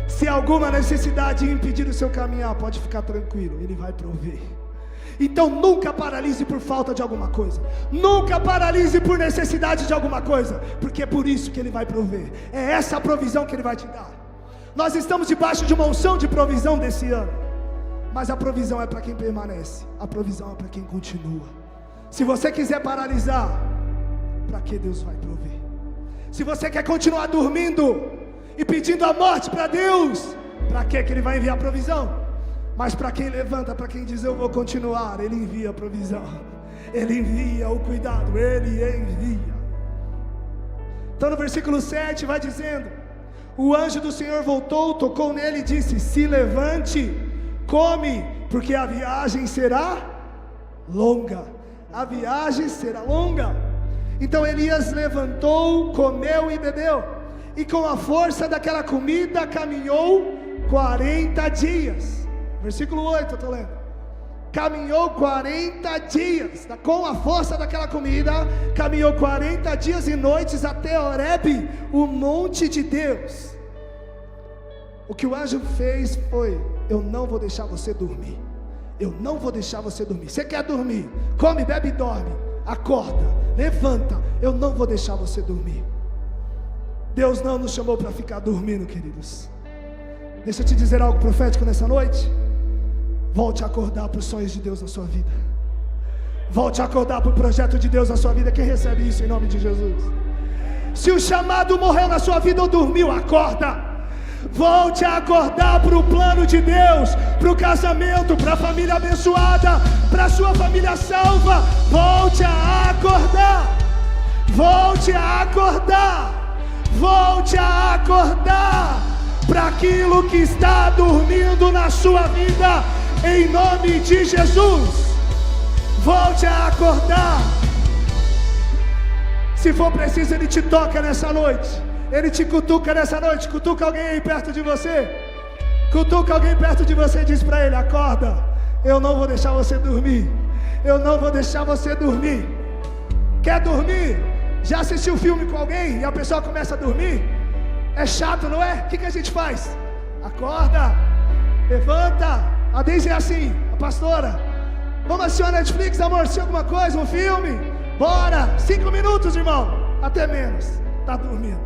Se alguma necessidade impedir o seu caminhar, pode ficar tranquilo, Ele vai prover. Então nunca paralise por falta de alguma coisa, nunca paralise por necessidade de alguma coisa, porque é por isso que Ele vai prover. É essa a provisão que Ele vai te dar. Nós estamos debaixo de uma unção de provisão desse ano, mas a provisão é para quem permanece, a provisão é para quem continua. Se você quiser paralisar, para que Deus vai prover? Se você quer continuar dormindo e pedindo a morte para Deus, para que Ele vai enviar provisão? Mas para quem levanta, para quem diz eu vou continuar, Ele envia a provisão, Ele envia o cuidado, Ele envia. Então no versículo 7 vai dizendo: o anjo do Senhor voltou, tocou nele e disse: se levante, come, porque a viagem será longa. A viagem será longa. Então Elias levantou, comeu e bebeu, e com a força daquela comida caminhou 40 dias. Versículo 8 eu estou lendo. Caminhou 40 dias, com a força daquela comida, caminhou 40 dias e noites até Horebe, o monte de Deus. O que o anjo fez foi: eu não vou deixar você dormir, eu não vou deixar você dormir. Você quer dormir? Come, bebe e dorme. Acorda, levanta, eu não vou deixar você dormir. Deus não nos chamou para ficar dormindo, queridos. Deixa eu te dizer algo profético nessa noite. Volte a acordar para os sonhos de Deus na sua vida. Volte a acordar para o projeto de Deus na sua vida. Quem recebe isso em nome de Jesus? Se o chamado morreu na sua vida ou dormiu, acorda. Volte a acordar para o plano de Deus, para o casamento, para a família abençoada, para a sua família salva. Volte a acordar. Volte a acordar. Volte a acordar para aquilo que está dormindo na sua vida, em nome de Jesus. Volte a acordar. Se for preciso, Ele te toca nessa noite, Ele te cutuca nessa noite. Cutuca alguém aí perto de você, cutuca alguém perto de você e diz para ele: acorda, eu não vou deixar você dormir, eu não vou deixar você dormir. Quer dormir? Já assistiu filme com alguém e a pessoa começa a dormir? É chato, não é? O que a gente faz? Acorda, levanta. A Deise é assim, a pastora: vamos assistir a Netflix, amor, assistir alguma coisa, um filme? Bora, 5 minutos, irmão, até menos, tá dormindo.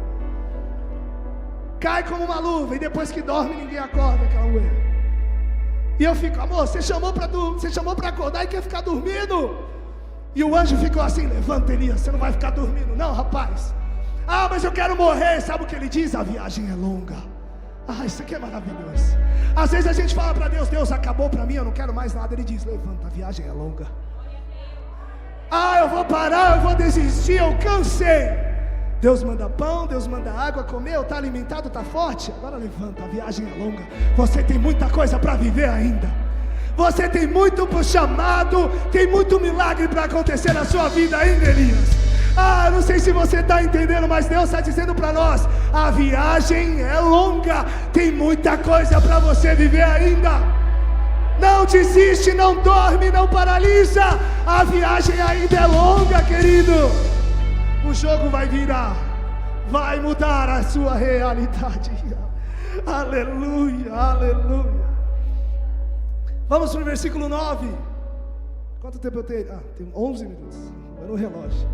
Cai como uma luva, e depois que dorme ninguém acorda aquela mulher. E eu fico: amor, você chamou para acordar e quer ficar dormindo? E o anjo ficou assim: levanta, Elias, você não vai ficar dormindo não, rapaz. Ah, mas eu quero morrer. Sabe o que ele diz? A viagem é longa, Isso aqui é maravilhoso. Às vezes a gente fala para Deus: Deus, acabou para mim, eu não quero mais nada. Ele diz: levanta, a viagem é longa. Eu vou parar, eu vou desistir, eu cansei. Deus manda pão, Deus manda água, comeu, está alimentado, está forte. Agora levanta, a viagem é longa. Você tem muita coisa para viver ainda. Você tem muito chamado, tem muito milagre para acontecer na sua vida ainda, Elias. Eu não sei se você está entendendo, mas Deus está dizendo para nós: a viagem é longa, tem muita coisa para você viver ainda. Não desiste, não dorme, não paralisa. A viagem ainda é longa, querido. O jogo vai virar, vai mudar a sua realidade. Aleluia, aleluia. Vamos para o versículo 9. Quanto tempo eu tenho? Tem 11 minutos. Era no relógio.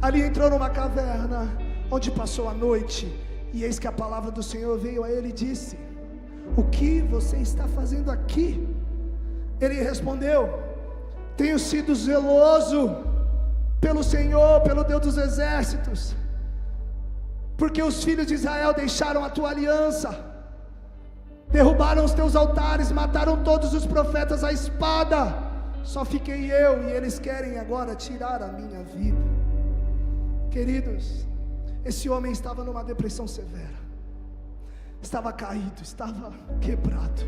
Ali entrou numa caverna, onde passou a noite. E eis que a palavra do Senhor veio a ele e disse: o que você está fazendo aqui? Ele respondeu: tenho sido zeloso pelo Senhor, pelo Deus dos exércitos, porque os filhos de Israel deixaram a tua aliança, derrubaram os teus altares, mataram todos os profetas à espada. Só fiquei eu, e eles querem agora tirar a minha vida. Queridos, esse homem estava numa depressão severa, estava caído, estava quebrado.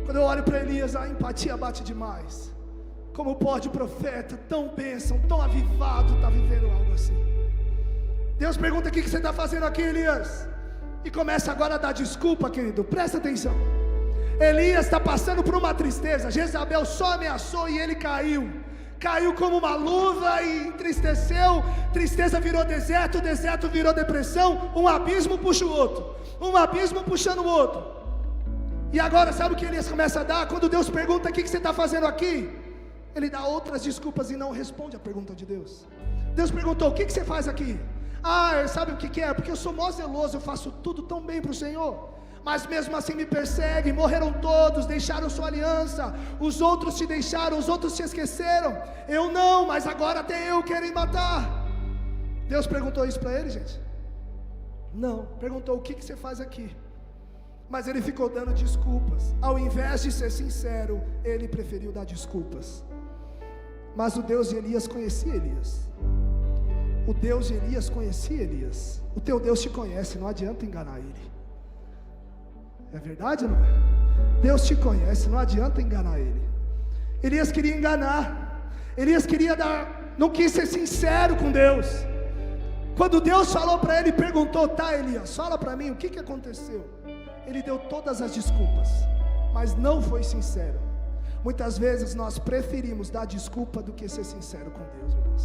Quando eu olho para Elias, a empatia bate demais. Como pode o profeta tão bênção, tão avivado, estar vivendo algo assim? Deus pergunta: o que você está fazendo aqui, Elias? E começa agora a dar desculpa, querido. Presta atenção. Elias está passando por uma tristeza. Jezabel só ameaçou e ele caiu como uma luva e entristeceu. Tristeza virou deserto, deserto virou depressão. Um abismo puxa o outro, um abismo puxando o outro. E agora sabe o que Elias começa a dar? Quando Deus pergunta: o que você está fazendo aqui? Ele dá outras desculpas e não responde a pergunta de Deus. Deus perguntou: o que você faz aqui? Sabe o que é? Porque eu sou mó zeloso, eu faço tudo tão bem para o Senhor, mas mesmo assim me perseguem. Morreram todos, deixaram sua aliança. Os outros te deixaram, os outros te esqueceram. Eu não, mas agora até eu querem matar. Deus perguntou isso para ele, gente? Não, perguntou: o que você faz aqui? Mas ele ficou dando desculpas. Ao invés de ser sincero, ele preferiu dar desculpas. Mas o Deus de Elias conhecia Elias. O Deus de Elias conhecia Elias. O teu Deus te conhece, não adianta enganar ele. É verdade ou não é? Deus te conhece, não adianta enganar ele. Elias queria enganar. Elias não quis ser sincero com Deus. Quando Deus falou para ele, perguntou: tá, Elias, fala para mim o que aconteceu. Ele deu todas as desculpas, mas não foi sincero. Muitas vezes nós preferimos dar desculpa do que ser sincero com Deus, irmãos.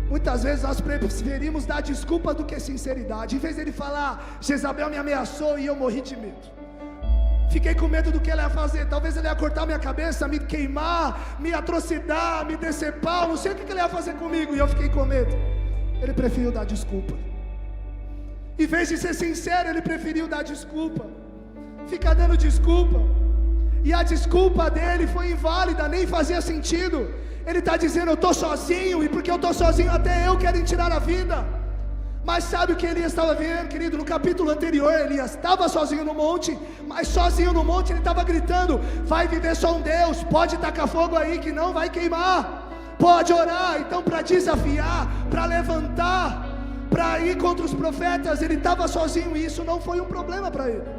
Muitas vezes nós preferimos dar desculpa do que sinceridade. Em vez dele falar: Jezabel me ameaçou e eu morri de medo, fiquei com medo do que ela ia fazer. Talvez ele ia cortar minha cabeça, me queimar, me atrocidar, me decepar, não sei o que ele ia fazer comigo, e eu fiquei com medo. Ele preferiu dar desculpa. Em vez de ser sincero, ele preferiu dar desculpa. Fica dando desculpa. E a desculpa dele foi inválida, nem fazia sentido. Ele está dizendo: eu estou sozinho, e porque eu estou sozinho até eu quero tirar a vida. Mas sabe o que Elias estava vendo, querido? No capítulo anterior, Elias estava sozinho no monte, mas sozinho no monte ele estava gritando: vai viver só um Deus, pode tacar fogo aí que não vai queimar, pode orar. Então, para desafiar, para levantar, para ir contra os profetas, ele estava sozinho, e isso não foi um problema para ele.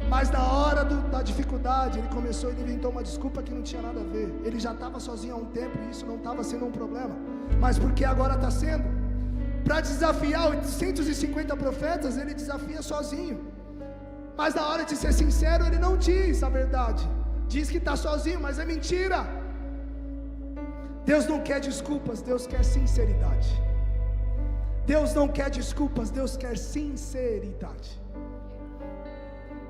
Mas na hora da dificuldade, ele inventou uma desculpa que não tinha nada a ver. Ele já estava sozinho há um tempo, e isso não estava sendo um problema, mas porque agora está sendo. Para desafiar 850 profetas, ele desafia sozinho. Mas na hora de ser sincero, ele não diz a verdade. Diz que está sozinho, mas é mentira. Deus não quer desculpas, Deus quer sinceridade. Deus não quer desculpas, Deus quer sinceridade.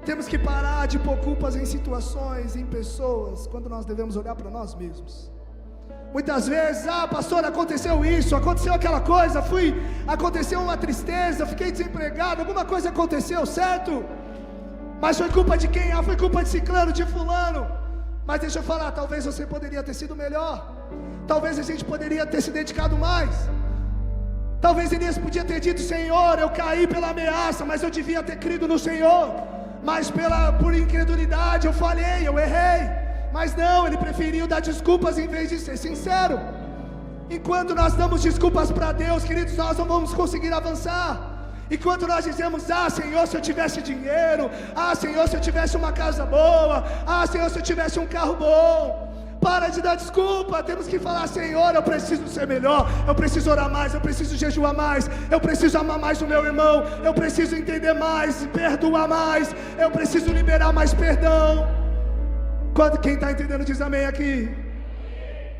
Temos que parar de pôr culpas em situações, em pessoas, quando nós devemos olhar para nós mesmos. Muitas vezes: pastor, aconteceu isso, aconteceu aquela coisa, aconteceu uma tristeza, fiquei desempregado, alguma coisa aconteceu, certo? Mas foi culpa de quem? Foi culpa de ciclano, de fulano. Mas deixa eu falar, talvez você poderia ter sido melhor, talvez a gente poderia ter se dedicado mais. Talvez Elias podia ter dito: Senhor, eu caí pela ameaça, mas eu devia ter crido no Senhor. Mas por incredulidade eu falhei, eu errei. Mas não, ele preferiu dar desculpas em vez de ser sincero. Enquanto nós damos desculpas para Deus, queridos, nós não vamos conseguir avançar. Enquanto nós dizemos: ah, Senhor, se eu tivesse dinheiro, ah, Senhor, se eu tivesse uma casa boa, ah, Senhor, se eu tivesse um carro bom. Para de dar desculpa. Temos que falar: Senhor, eu preciso ser melhor, eu preciso orar mais, eu preciso jejuar mais, eu preciso amar mais o meu irmão, eu preciso entender mais, perdoar mais, eu preciso liberar mais perdão. Quem está entendendo diz amém aqui.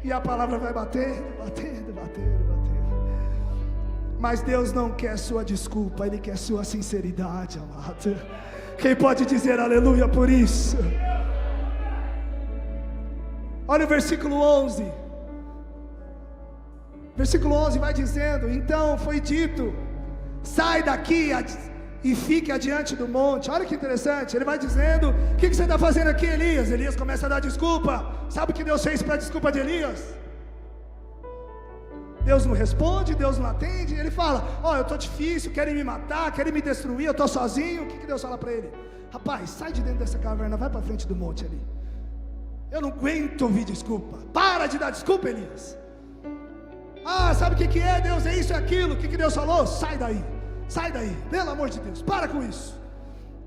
E a palavra vai batendo, batendo, batendo, batendo. Mas Deus não quer sua desculpa, Ele quer sua sinceridade, amado. Quem pode dizer aleluia por isso? Olha o versículo 11. Versículo 11 vai dizendo: então foi dito: sai daqui e fique adiante do monte. Olha que interessante, ele vai dizendo: o que você está fazendo aqui, Elias? Elias começa a dar desculpa. Sabe o que Deus fez para a desculpa de Elias? Deus não responde, Deus não atende. Ele fala: ó, eu estou difícil, querem me matar, querem me destruir, eu estou sozinho. O que Deus fala para ele? Rapaz, sai de dentro dessa caverna, vai para frente do monte ali. Eu não aguento ouvir desculpa. Para de dar desculpa, Elias. Ah, sabe o que é, Deus? É isso e aquilo. O que Deus falou? Sai daí. Sai daí, pelo amor de Deus, para com isso.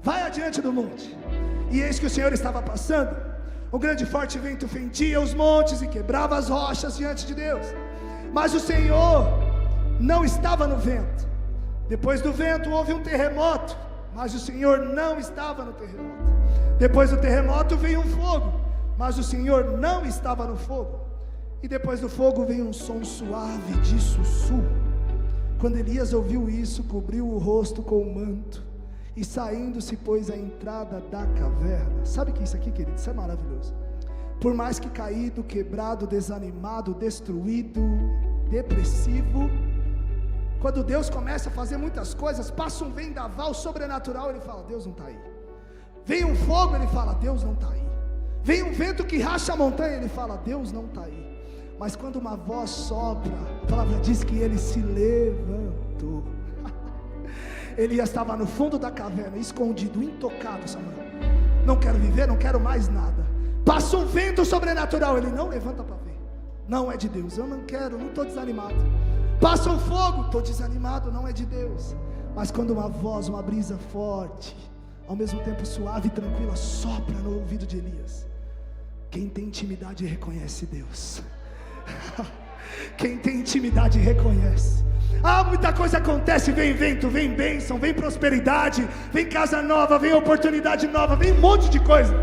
Vai adiante do monte. E eis que o Senhor estava passando. Um grande e forte vento fendia os montes e quebrava as rochas diante de Deus. Mas o Senhor não estava no vento. Depois do vento houve um terremoto, mas o Senhor não estava no terremoto. Depois do terremoto veio um fogo, mas o Senhor não estava no fogo. E depois do fogo veio um som suave de sussurro. Quando Elias ouviu isso, cobriu o rosto com o manto e saindo-se pôs à entrada da caverna. Sabe o que é isso aqui, querido? Isso é maravilhoso. Por mais que caído, quebrado, desanimado, destruído, depressivo, quando Deus começa a fazer muitas coisas, passa um vendaval sobrenatural, ele fala: Deus não está aí. Vem um fogo, ele fala: Deus não está aí. Vem um vento que racha a montanha, ele fala: Deus não está aí. Mas quando uma voz sopra, a palavra diz que ele se levantou. Elias estava no fundo da caverna, escondido, intocado, Samuel. Não quero viver, não quero mais nada. Passa um vento sobrenatural, ele não levanta para ver. Não é de Deus, eu não quero, não estou desanimado. Passa um fogo, estou desanimado, não é de Deus. Mas quando uma voz, uma brisa forte, ao mesmo tempo suave e tranquila, sopra no ouvido de Elias. Quem tem intimidade reconhece Deus. Quem tem intimidade reconhece. Ah, muita coisa acontece, vem vento, vem bênção, vem prosperidade, vem casa nova, vem oportunidade nova, vem um monte de coisa.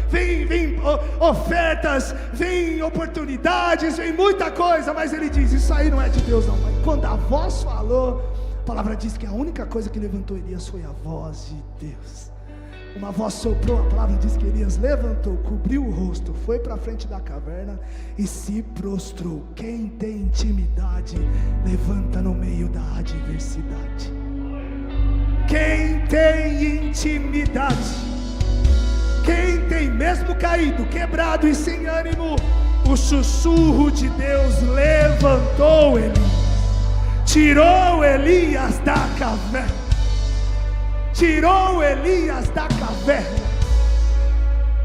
Vem ofertas, vem oportunidades, vem muita coisa, mas ele diz: isso aí não é de Deus não. Mas quando a voz falou, a palavra diz que a única coisa que levantou Elias foi a voz de Deus. Uma voz soprou, a palavra diz que Elias levantou, cobriu o rosto, foi para a frente da caverna e se prostrou. Quem tem intimidade, levanta no meio da adversidade. Quem tem intimidade, quem tem mesmo caído, quebrado e sem ânimo, o sussurro de Deus levantou Elias, tirou Elias da caverna. Tirou Elias da caverna.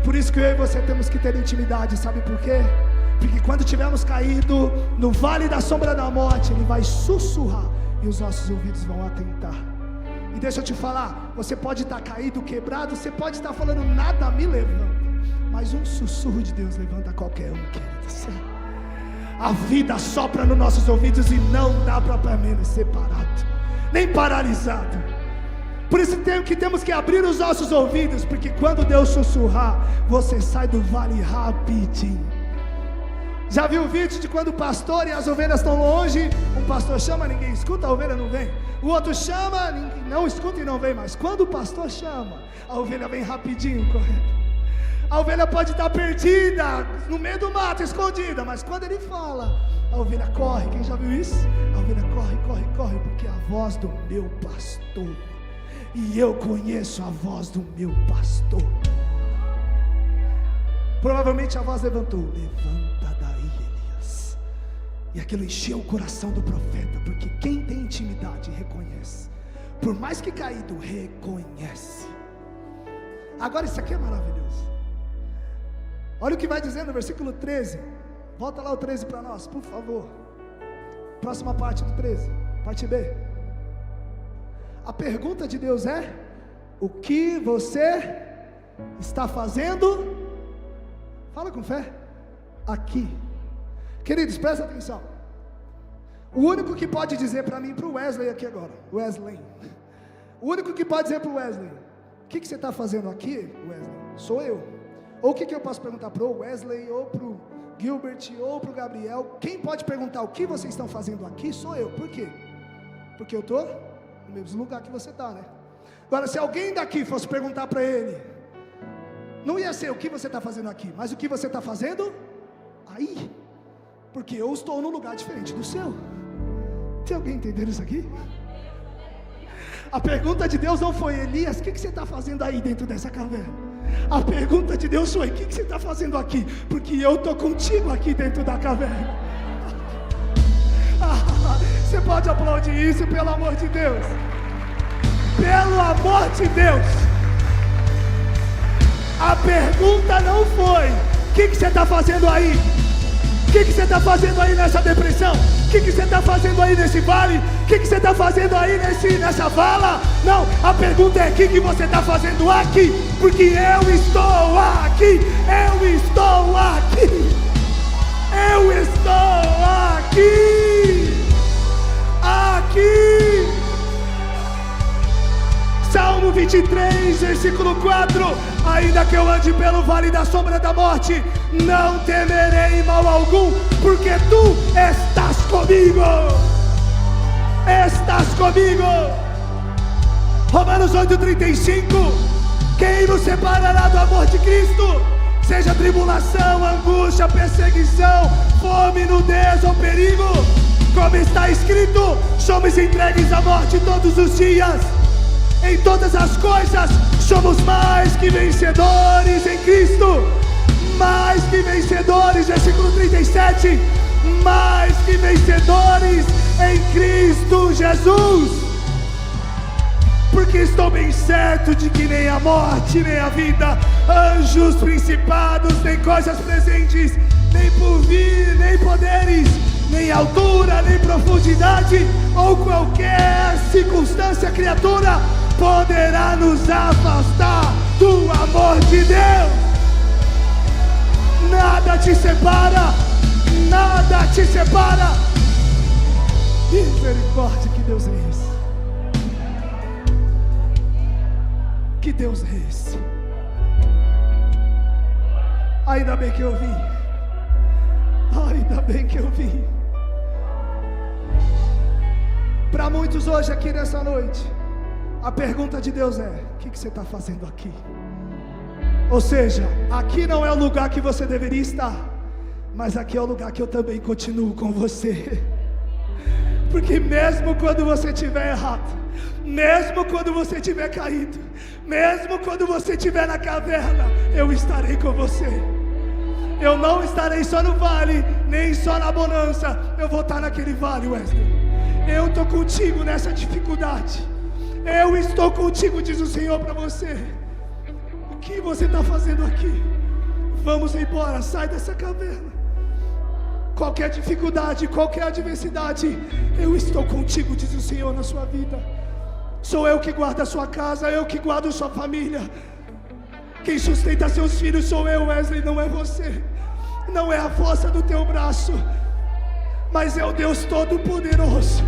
Por isso que eu e você temos que ter intimidade. Sabe por quê? Porque quando tivermos caído no vale da sombra da morte, Ele vai sussurrar e os nossos ouvidos vão atentar. E deixa eu te falar, você pode estar caído, quebrado, você pode estar falando: nada me levanta, mas um sussurro de Deus levanta qualquer um, queridos. A vida sopra nos nossos ouvidos e não dá para permanecer parado, nem paralisado. Por isso que temos que abrir os nossos ouvidos, porque quando Deus sussurrar, você sai do vale rapidinho. Já viu o vídeo de quando o pastor e as ovelhas estão longe? Um pastor chama, ninguém escuta, a ovelha não vem. O outro chama, ninguém não escuta e não vem mais. Quando o pastor chama, a ovelha vem rapidinho correndo. A ovelha pode estar perdida no meio do mato, escondida, mas quando ele fala, a ovelha corre. Quem já viu isso? A ovelha corre, corre, corre, porque é a voz do meu pastor. E eu conheço a voz do meu pastor. Provavelmente a voz levantou: levanta daí, Elias, E aquilo encheu o coração do profeta, porque quem tem intimidade reconhece. Por mais que caído, reconhece. Agora isso aqui é maravilhoso. Olha o que vai dizer no versículo 13. Volta lá o 13 para nós, por favor. Próxima parte do 13, parte B. A pergunta de Deus é: o que você está fazendo? Fala com fé. Aqui. Queridos, presta atenção. O único que pode dizer para mim e para o Wesley aqui agora, Wesley, o único que pode dizer para o Wesley: o que você está fazendo aqui, Wesley? Sou eu. Ou o que eu posso perguntar para o Wesley, ou para o Gilbert, ou para o Gabriel? Quem pode perguntar o que vocês estão fazendo aqui sou eu. Por quê? Porque eu estou no mesmo lugar que você está, né? Agora, se alguém daqui fosse perguntar para ele, não ia ser o que você está fazendo aqui, mas o que você está fazendo aí, porque eu estou num lugar diferente do seu. Tem alguém entendendo isso aqui? A pergunta de Deus não foi: Elias, o que você está fazendo aí dentro dessa caverna? A pergunta de Deus foi: o que você está fazendo aqui? Porque eu estou contigo aqui dentro da caverna. Você pode aplaudir isso, pelo amor de Deus. Pelo amor de Deus. A pergunta não foi: o que você está fazendo aí? O que você está fazendo aí nessa depressão? O que você está fazendo aí nesse vale? O que você está fazendo aí nessa vala? Não, a pergunta é: o que você está fazendo aqui? Porque eu estou aqui. Eu estou aqui. Eu estou aqui. Aqui. Salmo 23, versículo 4: ainda que eu ande pelo vale da sombra da morte, não temerei mal algum, porque tu estás comigo. Estás comigo. Romanos 8:35: quem nos separará do amor de Cristo? Seja tribulação, angústia, perseguição, fome, nudez ou perigo. Como está escrito, somos entregues à morte todos os dias. Em todas as coisas somos mais que vencedores em Cristo. Mais que vencedores, versículo 37. Mais que vencedores em Cristo Jesus. Porque estou bem certo de que nem a morte, nem a vida, anjos, principados, nem coisas presentes, nem por vir, nem poderes, nem altura, nem profundidade, ou qualquer circunstância, criatura, poderá nos afastar do amor de Deus. Nada te separa. Nada te separa. Misericórdia, que Deus é esse? Que Deus é esse? Ainda bem que eu vim. Ainda bem que eu vim. Para muitos hoje aqui nessa noite, a pergunta de Deus é: o que você está fazendo aqui? Ou seja, aqui não é o lugar que você deveria estar, mas aqui é o lugar que eu também continuo com você. Porque mesmo quando você estiver errado, mesmo quando você estiver caído, mesmo quando você estiver na caverna, eu estarei com você. Eu não estarei só no vale, nem só na bonança. Eu vou estar naquele vale, Wesley. Eu estou contigo nessa dificuldade. Eu estou contigo, diz o Senhor para você. O que você está fazendo aqui? Vamos embora, sai dessa caverna. Qualquer dificuldade, qualquer adversidade, eu estou contigo, diz o Senhor na sua vida. Sou eu que guardo a sua casa, eu que guardo a sua família. Quem sustenta seus filhos sou eu, Wesley, não é você. Não é a força do teu braço, mas é o Deus Todo-Poderoso.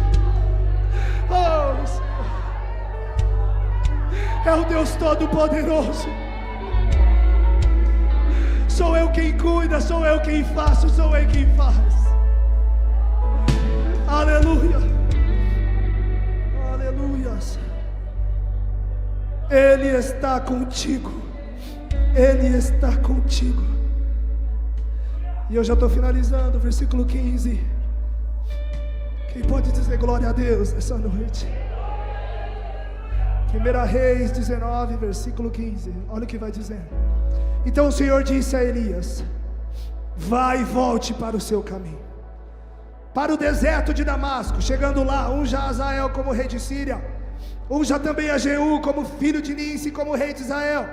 Oh, Senhor. É o Deus Todo-Poderoso. Sou eu quem cuida, sou eu quem faço, sou eu quem faz. Aleluia. Aleluias. Ele está contigo. Ele está contigo. E eu já estou finalizando, versículo 15. Quem pode dizer glória a Deus essa noite? 1 Reis 19, versículo 15. Olha o que vai dizendo. Então o Senhor disse a Elias: vai e volte para o seu caminho. para o deserto de Damasco. Chegando lá, unja Azael como rei de Síria, unja também a Jeú como filho de Ninsi como rei de Israel,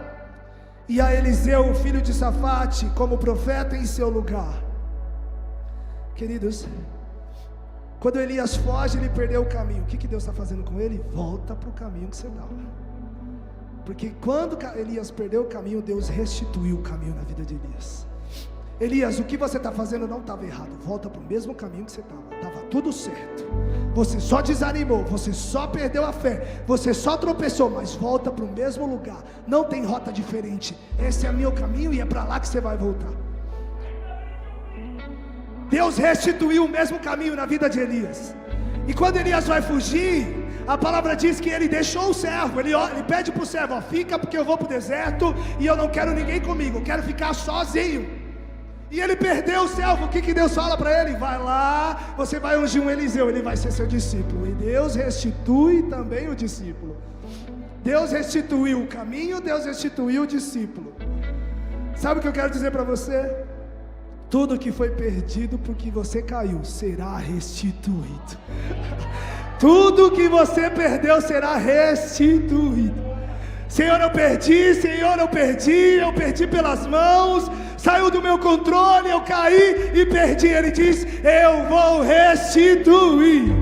e a Eliseu, filho de Safate, como profeta em seu lugar. Queridos, quando Elias foge, ele perdeu o caminho. O que Deus está fazendo com ele? Volta para o caminho que você estava. Porque quando Elias perdeu o caminho, Deus restituiu o caminho na vida de Elias. Elias, o que você está fazendo não estava errado. Volta para o mesmo caminho que você estava. Estava tudo certo. Você só desanimou, você só perdeu a fé, você só tropeçou, mas volta para o mesmo lugar. Não tem rota diferente. Esse é o meu caminho e é para lá que você vai voltar. Deus restituiu o mesmo caminho na vida de Elias. E quando Elias vai fugir, a palavra diz que ele deixou o servo. Ele pede para o servo: fica, porque eu vou para o deserto e eu não quero ninguém comigo, eu quero ficar sozinho. E ele perdeu o servo. O que Deus fala para ele? Vai lá, você vai ungir um Eliseu, ele vai ser seu discípulo. E Deus restitui também o discípulo. Deus restituiu o caminho, Deus restituiu o discípulo. Sabe o que eu quero dizer para você? Tudo que foi perdido porque você caiu será restituído. Tudo que você perdeu será restituído. Senhor, eu perdi pelas mãos, saiu do meu controle, eu caí e perdi. Ele diz: eu vou restituir.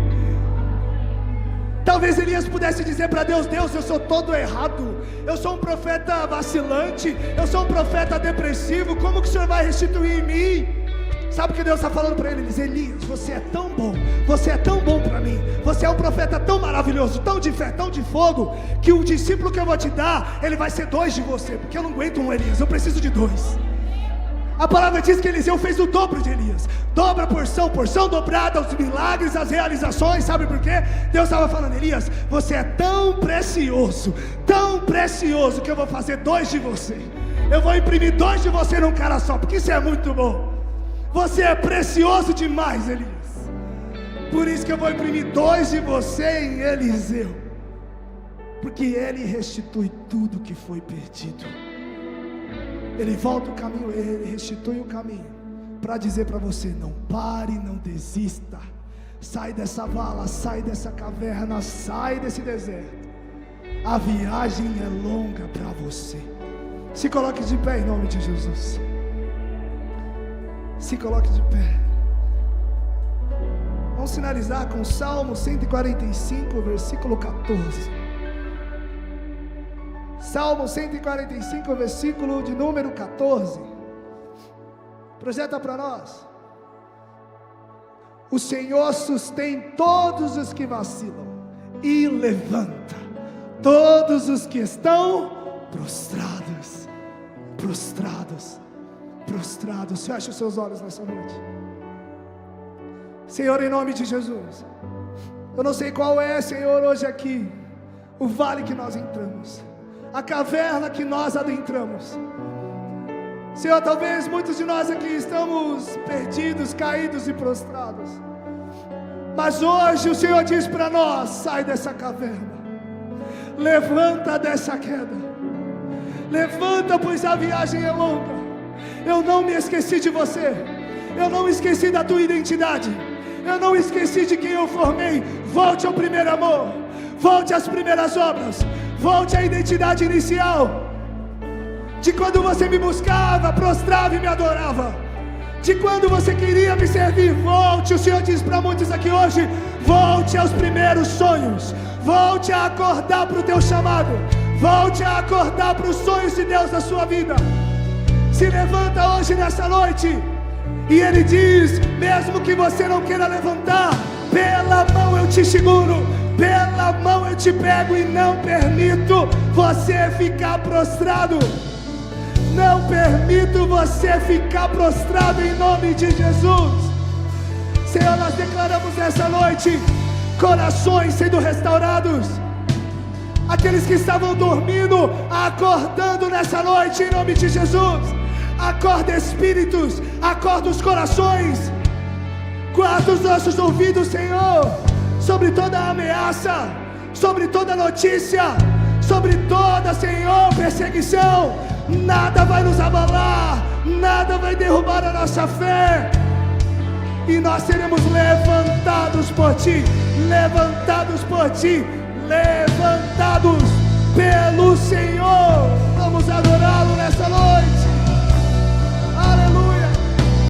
Talvez Elias pudesse dizer para Deus: Deus, eu sou todo errado, eu sou um profeta vacilante, eu sou um profeta depressivo, como que o Senhor vai restituir em mim? Sabe o que Deus está falando para ele? Ele diz: Elias, você é tão bom para mim, você é um profeta tão maravilhoso, tão de fé, tão de fogo, que o discípulo que eu vou te dar, ele vai ser 2 de você, porque eu não aguento um Elias, eu preciso de 2. A palavra diz que Eliseu fez o dobro de Elias, dobra a porção dobrada, os milagres, as realizações. Sabe por quê? Deus estava falando: Elias, você é tão precioso, que eu vou fazer 2 de você, eu vou imprimir 2 de você num cara só, porque isso é muito bom. Você é precioso demais, Elias. Por isso que eu vou imprimir 2 de você em Eliseu, porque ele restitui tudo que foi perdido. Ele volta o caminho, ele restitui o caminho, para dizer para você: não pare, não desista. Sai dessa vala, sai dessa caverna, sai desse deserto. A viagem é longa para você. Se coloque de pé em nome de Jesus. Se coloque de pé. Vamos finalizar com Salmo 145, versículo 14. Salmo 145, versículo de número 14. Projeta para nós. O Senhor sustém todos os que vacilam e levanta todos os que estão prostrados. Feche os seus olhos nessa noite. Senhor, em nome de Jesus, eu não sei qual é, Senhor, hoje aqui o vale que nós entramos, a caverna que nós adentramos. Senhor, talvez muitos de nós aqui estamos perdidos, caídos e prostrados, mas hoje o Senhor diz para nós: sai dessa caverna, levanta dessa queda, levanta, pois a viagem é longa. Eu não me esqueci de você, eu não esqueci da tua identidade, eu não esqueci de quem eu formei. Volte ao primeiro amor, volte às primeiras obras, volte à identidade inicial, de quando você me buscava, prostrava e me adorava, de quando você queria me servir. Volte. O Senhor diz para muitos aqui hoje: volte aos primeiros sonhos, volte a acordar para o teu chamado, volte a acordar para os sonhos de Deus na sua vida. Se levanta hoje nessa noite, e Ele diz: mesmo que você não queira levantar, pela mão eu te seguro, pela mão eu te pego e não permito você ficar prostrado. Não permito você ficar prostrado em nome de Jesus. Senhor, nós declaramos nessa noite corações sendo restaurados, aqueles que estavam dormindo, acordando nessa noite em nome de Jesus. Acorda espíritos, acorda os corações, guarda os nossos ouvidos, Senhor, sobre toda ameaça, sobre toda notícia, sobre toda, Senhor, perseguição. Nada vai nos abalar, nada vai derrubar a nossa fé. e nós seremos levantados por Ti, levantados por Ti, levantados pelo Senhor. Vamos adorá-lo nessa noite.